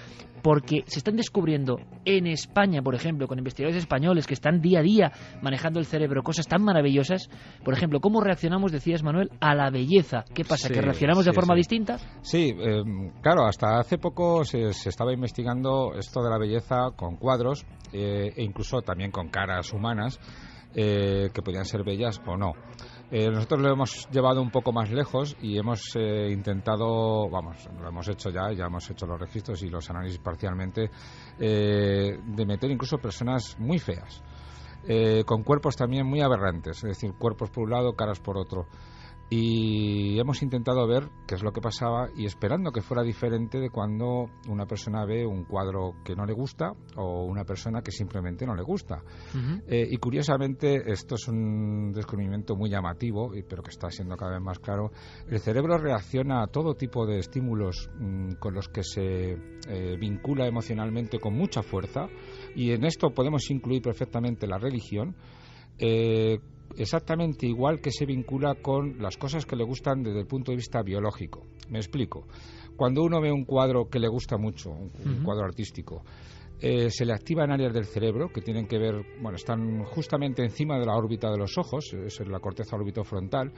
porque se están descubriendo en España, por ejemplo, con investigadores españoles que están día a día manejando el cerebro, cosas tan maravillosas. Por ejemplo, ¿cómo reaccionamos, decías Manuel, a la belleza? ¿Qué pasa? ¿Que reaccionamos de forma distinta? Sí, claro, hasta hace poco se estaba investigando esto de la belleza con cuadros e incluso también con caras humanas que podían ser bellas o no. Nosotros lo hemos llevado un poco más lejos y hemos intentado, lo hemos hecho ya hemos hecho los registros y los análisis parcialmente, de meter incluso personas muy feas, con cuerpos también muy aberrantes, es decir, cuerpos por un lado, caras por otro. Y hemos intentado ver qué es lo que pasaba y esperando que fuera diferente de cuando una persona ve un cuadro que no le gusta o una persona que simplemente no le gusta. Y curiosamente, esto es un descubrimiento muy llamativo, pero que está siendo cada vez más claro. El cerebro reacciona a todo tipo de estímulos con los que se vincula emocionalmente con mucha fuerza, y en esto podemos incluir perfectamente la religión. Exactamente igual que se vincula con las cosas que le gustan desde el punto de vista biológico. Me explico. Cuando uno ve un cuadro que le gusta mucho, un cuadro artístico, se le activan áreas del cerebro que tienen que ver, están justamente encima de la órbita de los ojos, es la corteza orbitofrontal,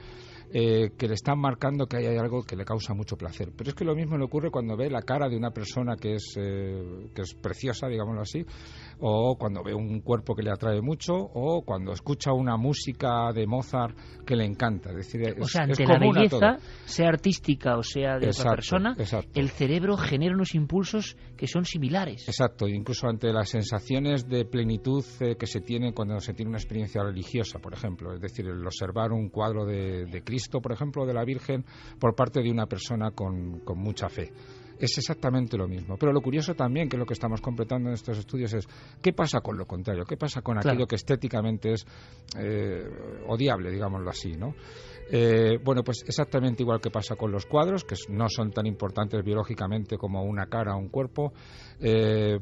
que le están marcando que hay algo que le causa mucho placer. Pero es que lo mismo le ocurre cuando ve la cara de una persona que es preciosa, digámoslo así, o cuando ve un cuerpo que le atrae mucho, o cuando escucha una música de Mozart que le encanta. Es decir, ante la belleza, sea artística o sea de otra persona, el cerebro genera unos impulsos que son similares. Exacto, incluso ante las sensaciones de plenitud que se tiene cuando se tiene una experiencia religiosa, por ejemplo. Es decir, el observar un cuadro de Cristo, por ejemplo, de la Virgen, por parte de una persona con mucha fe. Es exactamente lo mismo. Pero lo curioso también, que es lo que estamos completando en estos estudios, es ¿qué pasa con lo contrario? ¿Qué pasa con aquello que estéticamente es odiable, digámoslo así, ¿no? Pues exactamente igual que pasa con los cuadros, que no son tan importantes biológicamente como una cara o un cuerpo,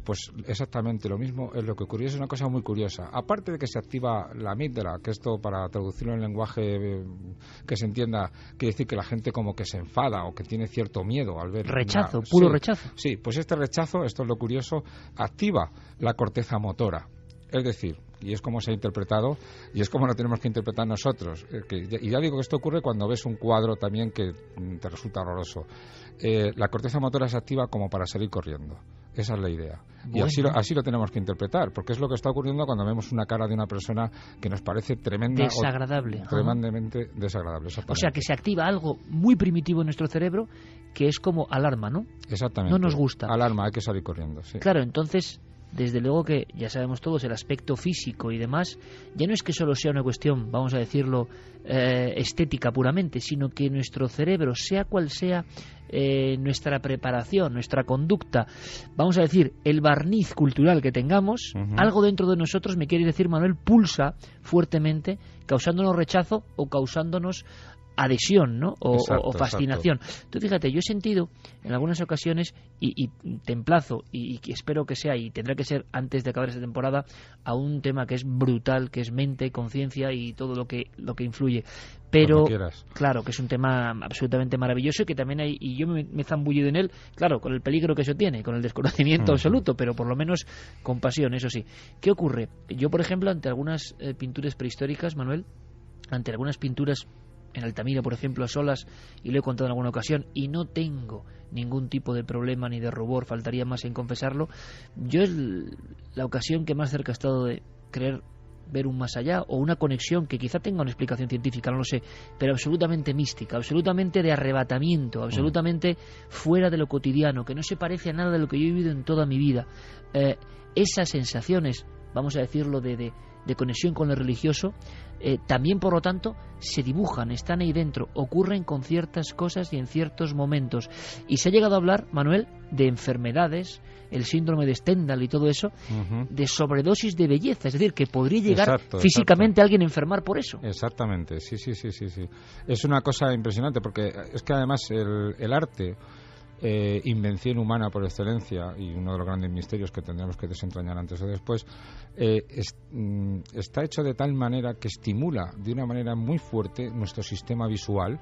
pues exactamente lo mismo es lo que ocurre. Es una cosa muy curiosa. Aparte de que se activa la amígdala, que esto, para traducirlo en lenguaje que se entienda, quiere decir que la gente como que se enfada o que tiene cierto miedo al ver... Rechazo, puro rechazo. Sí, pues este rechazo, esto es lo curioso, activa la corteza motora. Es decir, y es como se ha interpretado, y es como lo tenemos que interpretar nosotros. Y ya digo que esto ocurre cuando ves un cuadro también que te resulta horroroso. La corteza motora se activa como para salir corriendo. Esa es la idea. Bueno. Y así lo tenemos que interpretar, porque es lo que está ocurriendo cuando vemos una cara de una persona que nos parece desagradable. Tremendamente desagradable. O sea, que se activa algo muy primitivo en nuestro cerebro, que es como alarma, ¿no? Exactamente. No nos gusta. Alarma, hay que salir corriendo. Sí. Claro, entonces... Desde luego que ya sabemos todos el aspecto físico y demás, ya no es que solo sea una cuestión, vamos a decirlo, estética puramente, sino que nuestro cerebro, sea cual sea nuestra preparación, nuestra conducta, vamos a decir, el barniz cultural que tengamos, algo dentro de nosotros, me quiere decir Manuel, pulsa fuertemente, causándonos rechazo o causándonos adhesión, ¿no? O fascinación. Exacto. Tú fíjate, yo he sentido en algunas ocasiones, y te emplazo, y espero que sea, y tendrá que ser antes de acabar esta temporada, a un tema que es brutal, que es mente, conciencia y todo lo que influye. Pero, claro, que es un tema absolutamente maravilloso y que también hay, y yo me he zambullido en él, claro, con el peligro que eso tiene, con el desconocimiento absoluto, pero por lo menos con pasión, eso sí. ¿Qué ocurre? Yo, por ejemplo, ante algunas pinturas prehistóricas, Manuel, ante algunas pinturas en Altamira, por ejemplo, a solas, y lo he contado en alguna ocasión, y no tengo ningún tipo de problema ni de rubor, faltaría más en confesarlo. Yo es la ocasión que más cerca he estado de creer ver un más allá o una conexión que quizá tenga una explicación científica, no lo sé, pero absolutamente mística, absolutamente de arrebatamiento, absolutamente fuera de lo cotidiano, que no se parece a nada de lo que yo he vivido en toda mi vida. Esas sensaciones, vamos a decirlo, de conexión con lo religioso, también, por lo tanto, se dibujan, están ahí dentro, ocurren con ciertas cosas y en ciertos momentos. Y se ha llegado a hablar, Manuel, de enfermedades, el síndrome de Stendhal y todo eso, de sobredosis de belleza, es decir, que podría llegar físicamente a alguien a enfermar por eso. Exactamente, sí. Es una cosa impresionante, porque es que además el arte, invención humana por excelencia, y uno de los grandes misterios que tendremos que desentrañar antes o después, está hecho de tal manera que estimula de una manera muy fuerte nuestro sistema visual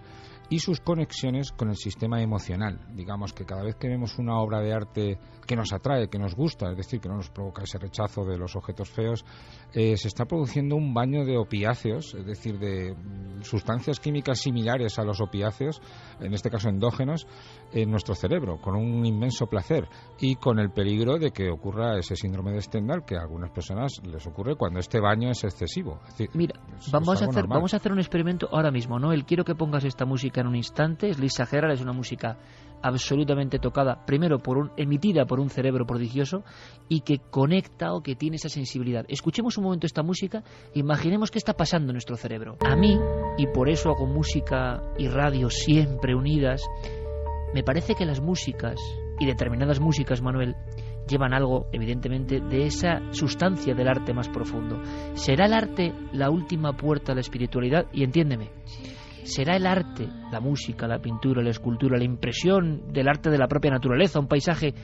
y sus conexiones con el sistema emocional. Digamos que cada vez que vemos una obra de arte que nos atrae, que nos gusta, es decir, que no nos provoca ese rechazo de los objetos feos, se está produciendo un baño de opiáceos, es decir, de sustancias químicas similares a los opiáceos, en este caso endógenos, en nuestro cerebro, con un inmenso placer y con el peligro de que ocurra ese síndrome de Stendhal que a algunas personas les ocurre cuando este baño es excesivo. Es decir, mira, vamos a hacer un experimento ahora mismo, Noel. Quiero que pongas esta música en un instante. Es Lisa Gerrard, es una música absolutamente tocada, primero emitida por un cerebro prodigioso y que conecta o que tiene esa sensibilidad. Escuchemos un momento esta música e imaginemos qué está pasando en nuestro cerebro. A mí, y por eso hago música y radio siempre unidas, me parece que las músicas y determinadas músicas, Manuel, llevan algo, evidentemente, de esa sustancia del arte más profundo. ¿Será el arte la última puerta a la espiritualidad? Y entiéndeme, ¿será el arte, la música, la pintura, la escultura, la impresión del arte de la propia naturaleza, un paisaje,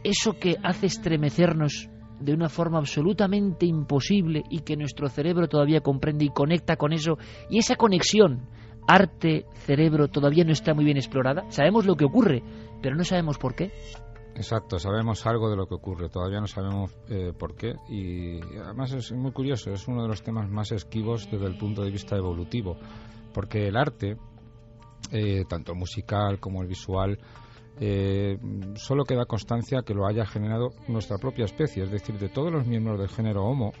eso que hace estremecernos de una forma absolutamente imposible y que nuestro cerebro todavía comprende y conecta con eso? Y esa conexión arte-cerebro todavía no está muy bien explorada. Sabemos lo que ocurre, pero no sabemos por qué. Exacto, sabemos algo de lo que ocurre, todavía no sabemos por qué, y además es muy curioso, es uno de los temas más esquivos desde el punto de vista evolutivo, porque el arte, tanto el musical como el visual, solo queda constancia que lo haya generado nuestra propia especie, es decir, de todos los miembros del género Homo,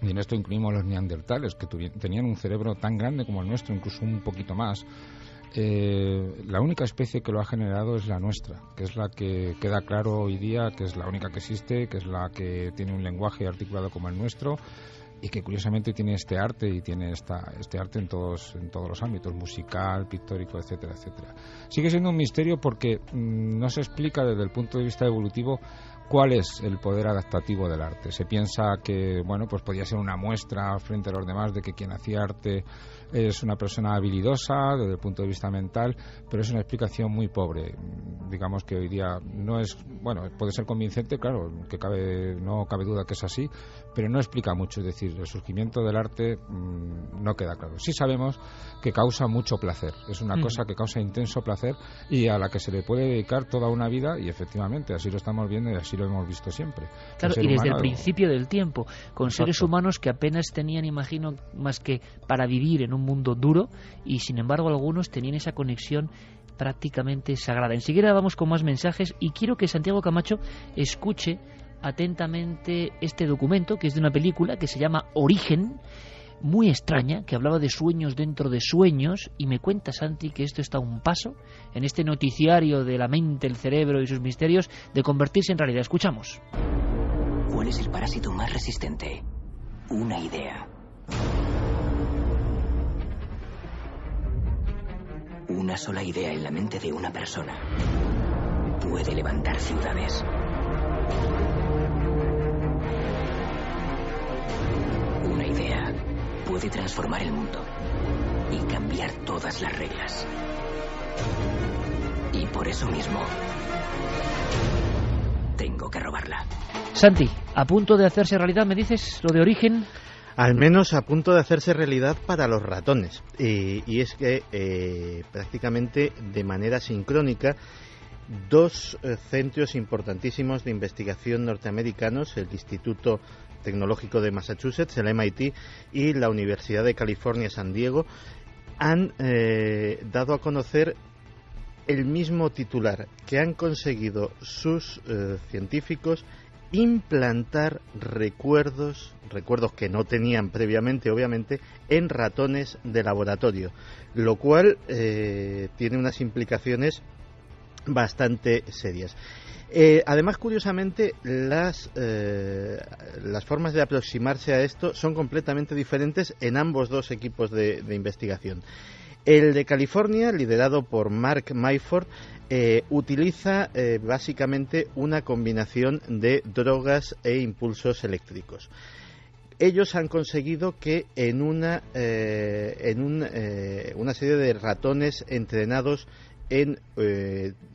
y en esto incluimos los neandertales, que tenían un cerebro tan grande como el nuestro, incluso un poquito más. La única especie que lo ha generado es la nuestra, que es la que queda claro hoy día, que es la única que existe, que es la que tiene un lenguaje articulado como el nuestro y que curiosamente tiene este arte y tiene este arte en todos los ámbitos, musical, pictórico, etcétera, etcétera. Sigue siendo un misterio porque no se explica desde el punto de vista evolutivo cuál es el poder adaptativo del arte. Se piensa que, bueno, pues podía ser una muestra frente a los demás de que quien hacía arte es una persona habilidosa desde el punto de vista mental, pero es una explicación muy pobre. Digamos que hoy día no es, bueno, puede ser convincente, claro, no cabe duda que es así, pero no explica mucho, es decir, el surgimiento del arte no queda claro. Sí sabemos que causa mucho placer, es una cosa que causa intenso placer y a la que se le puede dedicar toda una vida, y efectivamente así lo estamos viendo y así lo hemos visto siempre. Claro, y desde el principio del tiempo, con seres humanos que apenas tenían, imagino, más que para vivir en un mundo duro, y sin embargo algunos tenían esa conexión prácticamente sagrada. Enseguida vamos con más mensajes y quiero que Santiago Camacho escuche atentamente este documento, que es de una película que se llama Origen, muy extraña, que hablaba de sueños dentro de sueños, y me cuenta Santi que esto está a un paso en este noticiario de la mente, el cerebro y sus misterios de convertirse en realidad. Escuchamos. ¿Cuál es el parásito más resistente? Una idea. Una sola idea en la mente de una persona puede levantar ciudades. Una idea puede transformar el mundo y cambiar todas las reglas. Y por eso mismo tengo que robarla. Santi, a punto de hacerse realidad, ¿me dices lo de Origen? Al menos a punto de hacerse realidad para los ratones. Y es que prácticamente de manera sincrónica, dos centros importantísimos de investigación norteamericanos, el Instituto Tecnológico de Massachusetts, el MIT, y la Universidad de California, San Diego, han dado a conocer el mismo titular, que han conseguido sus científicos implantar recuerdos que no tenían previamente, obviamente, en ratones de laboratorio, lo cual tiene unas implicaciones bastante serias. Además, curiosamente, las formas de aproximarse a esto son completamente diferentes en ambos dos equipos de investigación. El de California, liderado por Mark Myford, utiliza básicamente una combinación de drogas e impulsos eléctricos. Ellos han conseguido que en una serie de ratones entrenados en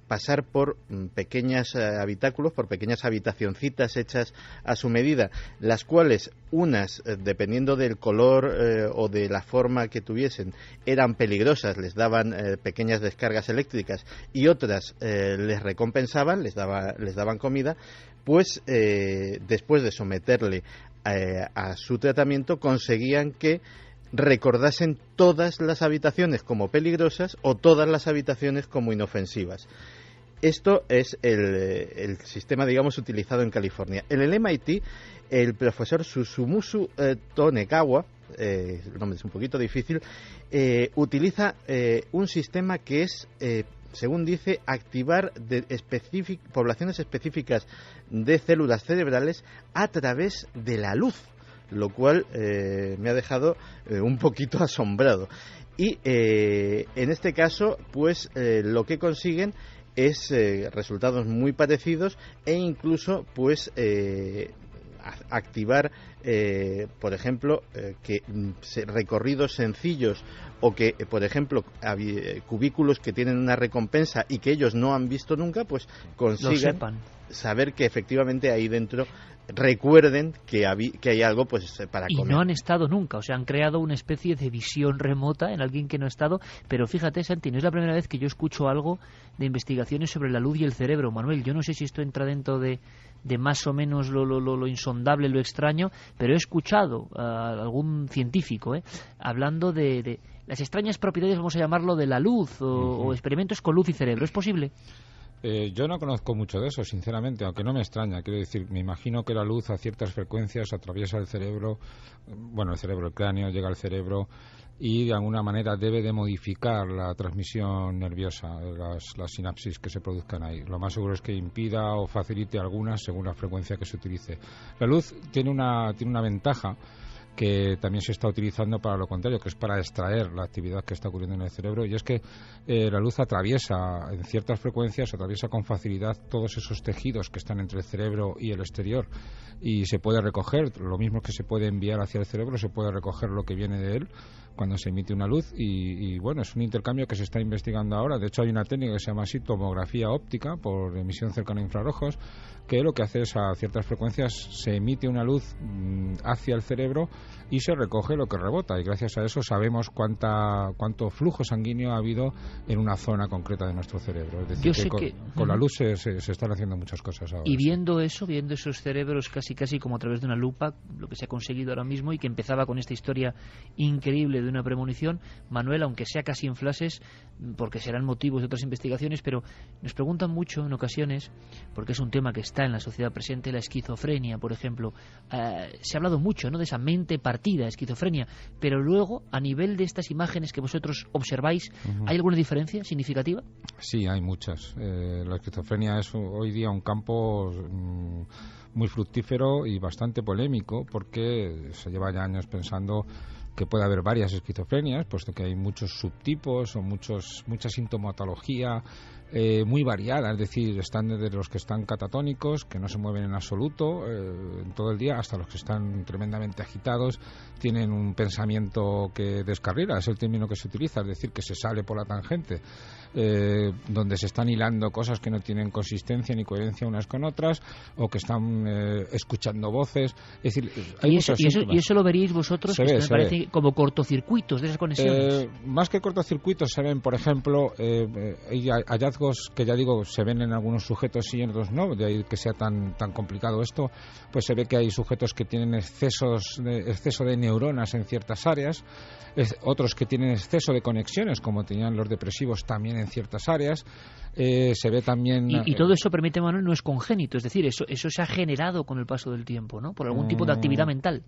pasar por pequeños habitáculos, por pequeñas habitacioncitas hechas a su medida, las cuales unas, dependiendo del color o de la forma que tuviesen, eran peligrosas, les daban pequeñas descargas eléctricas, y otras les recompensaban, les daban comida, pues después de someterle a su tratamiento, conseguían que recordasen todas las habitaciones como peligrosas o todas las habitaciones como inofensivas. Esto es el sistema, digamos, utilizado en California. En el MIT, el profesor Susumu Tonekawa, el nombre es un poquito difícil, utiliza un sistema que es, según dice, activar poblaciones específicas de células cerebrales a través de la luz, lo cual me ha dejado un poquito asombrado. Y en este caso, pues lo que consiguen es resultados muy parecidos, e incluso pues activar, por ejemplo, que recorridos sencillos, o que, por ejemplo, cubículos que tienen una recompensa y que ellos no han visto nunca, pues consigan saber que efectivamente ahí dentro recuerden que hay algo pues para comer. Y no han estado nunca, o sea, han creado una especie de visión remota en alguien que no ha estado. Pero fíjate, Santi, no es la primera vez que yo escucho algo de investigaciones sobre la luz y el cerebro. Manuel, yo no sé si esto entra dentro de más o menos lo insondable, lo extraño, pero he escuchado a algún científico hablando de las extrañas propiedades, vamos a llamarlo, de la luz, o experimentos con luz y cerebro. ¿Es posible? Yo no conozco mucho de eso, sinceramente, aunque no me extraña. Quiero decir, me imagino que la luz a ciertas frecuencias atraviesa el cerebro, el cráneo, llega al cerebro y de alguna manera debe de modificar la transmisión nerviosa, las sinapsis que se produzcan ahí. Lo más seguro es que impida o facilite algunas según la frecuencia que se utilice. La luz tiene una ventaja que también se está utilizando para lo contrario, que es para extraer la actividad que está ocurriendo en el cerebro, y es que la luz atraviesa en ciertas frecuencias, atraviesa con facilidad todos esos tejidos que están entre el cerebro y el exterior, y se puede recoger, lo mismo que se puede enviar hacia el cerebro, se puede recoger lo que viene de él cuando se emite una luz, y bueno, es un intercambio que se está investigando ahora. De hecho, hay una técnica que se llama así tomografía óptica por emisión cercana a infrarrojos, que lo que hace es, a ciertas frecuencias se emite una luz hacia el cerebro y se recoge lo que rebota, y gracias a eso sabemos cuánto flujo sanguíneo ha habido en una zona concreta de nuestro cerebro. Es decir, con la luz se están haciendo muchas cosas ahora. Y viendo esos cerebros casi como a través de una lupa, lo que se ha conseguido ahora mismo, y que empezaba con esta historia increíble de una premonición, Manuel, aunque sea casi en flashes, porque serán motivos de otras investigaciones, pero nos preguntan mucho en ocasiones, porque es un tema que está en la sociedad presente, la esquizofrenia, por ejemplo. Se ha hablado mucho, ¿no?, de esa mente partida, esquizofrenia, pero luego, a nivel de estas imágenes que vosotros observáis, ¿hay alguna diferencia significativa? Sí, hay muchas. La esquizofrenia es hoy día un campo muy fructífero y bastante polémico, porque se lleva ya años pensando que puede haber varias esquizofrenias, puesto que hay muchos subtipos o mucha sintomatología muy variada, es decir, están desde los que están catatónicos, que no se mueven en absoluto en todo el día, hasta los que están tremendamente agitados, tienen un pensamiento que descarrila, es el término que se utiliza, es decir, que se sale por la tangente, donde se están hilando cosas que no tienen consistencia ni coherencia unas con otras, o que están escuchando voces. Es decir, hay muchos síntomas. ¿Y eso lo veríais vosotros? Me parece como cortocircuitos de esas conexiones. Más que cortocircuitos, se ven, por ejemplo, hay hallazgos hallazgos que, ya digo, se ven en algunos sujetos y en otros no, de ahí que sea tan complicado esto, pues se ve que hay sujetos que tienen exceso de neuronas en ciertas áreas, otros que tienen exceso de conexiones, como tenían los depresivos también en ciertas áreas. Se ve también... Y todo eso, permite, Manuel, no es congénito, es decir, eso se ha generado con el paso del tiempo, ¿no? Por algún tipo de actividad mental.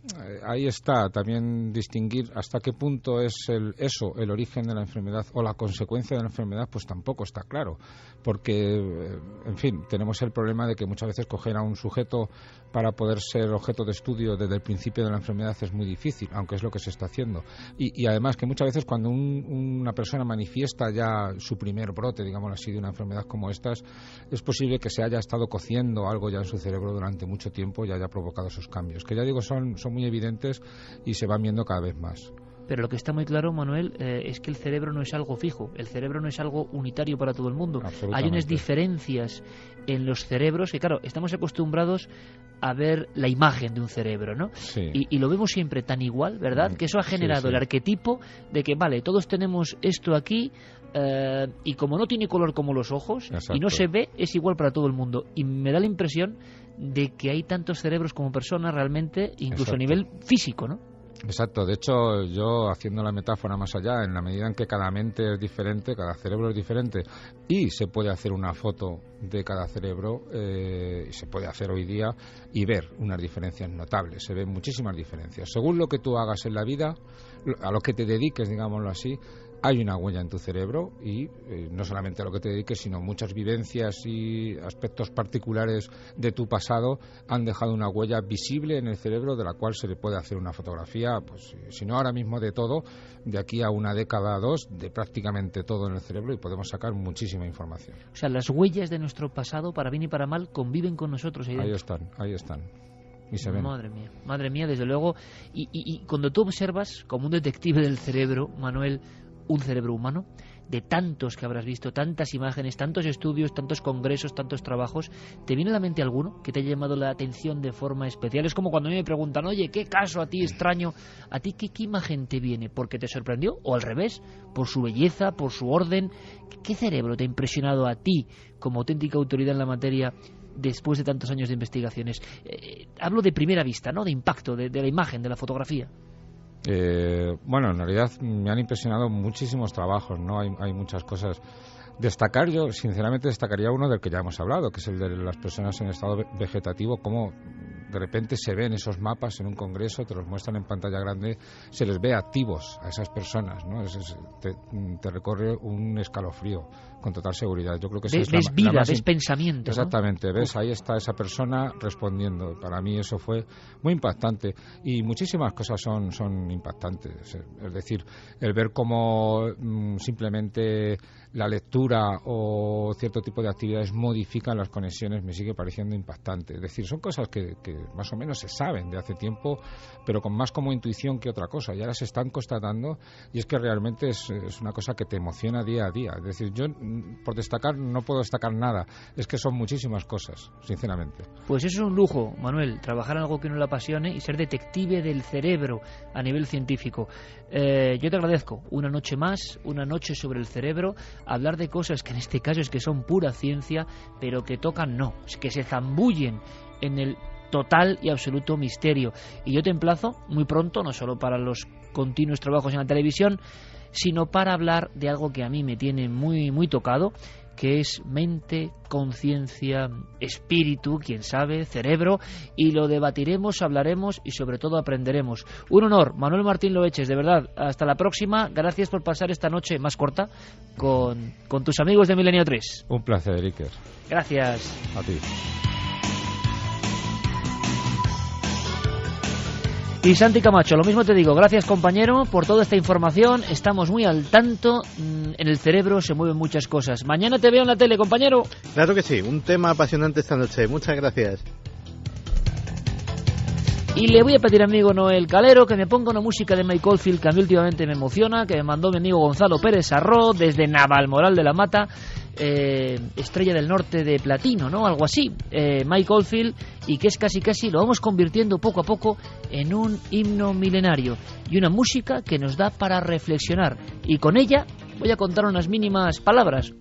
Ahí está, también distinguir hasta qué punto es el origen de la enfermedad o la consecuencia de la enfermedad, pues tampoco está claro, porque, en fin, tenemos el problema de que muchas veces coger a un sujeto para poder ser objeto de estudio desde el principio de la enfermedad es muy difícil, aunque es lo que se está haciendo. Y además que muchas veces cuando una persona manifiesta ya su primer brote, digámoslo así, de una enfermedad como estas, es posible que se haya estado cociendo algo ya en su cerebro durante mucho tiempo y haya provocado esos cambios, que ya digo son muy evidentes y se van viendo cada vez más. Pero lo que está muy claro, Manuel, es que el cerebro no es algo fijo, el cerebro no es algo unitario para todo el mundo. Hay unas diferencias en los cerebros que, claro, estamos acostumbrados a ver la imagen de un cerebro, ¿no? Sí. Y lo vemos siempre tan igual, ¿verdad? Que eso ha generado el arquetipo de que, vale, todos tenemos esto aquí, y como no tiene color como los ojos, exacto, y no se ve, es igual para todo el mundo. Y me da la impresión de que hay tantos cerebros como personas realmente, incluso exacto, a nivel físico, ¿no? Exacto, de hecho yo, haciendo la metáfora más allá, en la medida en que cada mente es diferente, cada cerebro es diferente y se puede hacer una foto de cada cerebro, se puede hacer hoy día y ver unas diferencias notables, se ven muchísimas diferencias. Según lo que tú hagas en la vida, a lo que te dediques, digámoslo así, hay una huella en tu cerebro y no solamente a lo que te dediques, sino muchas vivencias y aspectos particulares de tu pasado han dejado una huella visible en el cerebro de la cual se le puede hacer una fotografía, pues si no ahora mismo de todo, de aquí a una década o dos, de prácticamente todo en el cerebro, y podemos sacar muchísima información. O sea, las huellas de nuestro pasado, para bien y para mal, conviven con nosotros. Ahí están. Y se ven. Madre mía, desde luego. Y cuando tú observas, como un detective del cerebro, Manuel, un cerebro humano, de tantos que habrás visto, tantas imágenes, tantos estudios, tantos congresos, tantos trabajos, ¿te viene a la mente alguno que te haya llamado la atención de forma especial? Es como cuando a mí me preguntan, oye, ¿qué caso a ti extraño? ¿A ti qué imagen te viene? ¿Porque te sorprendió? ¿O al revés? ¿Por su belleza? ¿Por su orden? ¿Qué cerebro te ha impresionado a ti como auténtica autoridad en la materia después de tantos años de investigaciones? Hablo de primera vista, ¿no? De impacto, de la imagen, de la fotografía. Bueno, en realidad me han impresionado muchísimos trabajos, ¿no? Hay muchas cosas. Destacar, yo sinceramente destacaría uno del que ya hemos hablado, que es el de las personas en estado vegetativo, cómo de repente se ven esos mapas en un congreso, te los muestran en pantalla grande, se les ve activos a esas personas, ¿no? Te recorre un escalofrío con total seguridad. Yo creo que ves vida, ves pensamiento, exactamente, ¿no? Ves, ahí está esa persona respondiendo. Para mí eso fue muy impactante y muchísimas cosas son impactantes. Es decir, el ver cómo simplemente la lectura o cierto tipo de actividades modifican las conexiones me sigue pareciendo impactante. Es decir, son cosas que más o menos se saben de hace tiempo, pero con más como intuición que otra cosa, y ahora se están constatando, y es que realmente es una cosa que te emociona día a día. Es decir, yo por destacar no puedo destacar nada, es que son muchísimas cosas, sinceramente. Pues eso es un lujo, Manuel, trabajar en algo que no le apasione y ser detective del cerebro a nivel científico. Yo te agradezco una noche más, una noche sobre el cerebro, hablar de cosas que en este caso es que son pura ciencia, pero que tocan no, es que se zambullen en el total y absoluto misterio. Y yo te emplazo muy pronto, no solo para los continuos trabajos en la televisión, sino para hablar de algo que a mí me tiene muy, muy tocado, que es mente, conciencia, espíritu, quién sabe, cerebro, y lo debatiremos, hablaremos y sobre todo aprenderemos. Un honor, Manuel Martín Loeches, de verdad, hasta la próxima. Gracias por pasar esta noche más corta con tus amigos de Milenio 3. Un placer, Iker. Gracias. A ti. Y Santi Camacho, lo mismo te digo, gracias compañero por toda esta información, estamos muy al tanto, en el cerebro se mueven muchas cosas. Mañana te veo en la tele, compañero. Claro que sí, un tema apasionante esta noche, muchas gracias. Y le voy a pedir a mi amigo Noel Calero que me ponga una música de Mike Oldfield que a mí últimamente me emociona, que me mandó mi amigo Gonzalo Pérez Arró desde Navalmoral de la Mata, Estrella del Norte de Platino, ¿no? Algo así, Mike Oldfield, y que es casi lo vamos convirtiendo poco a poco en un himno milenario y una música que nos da para reflexionar, y con ella voy a contar unas mínimas palabras.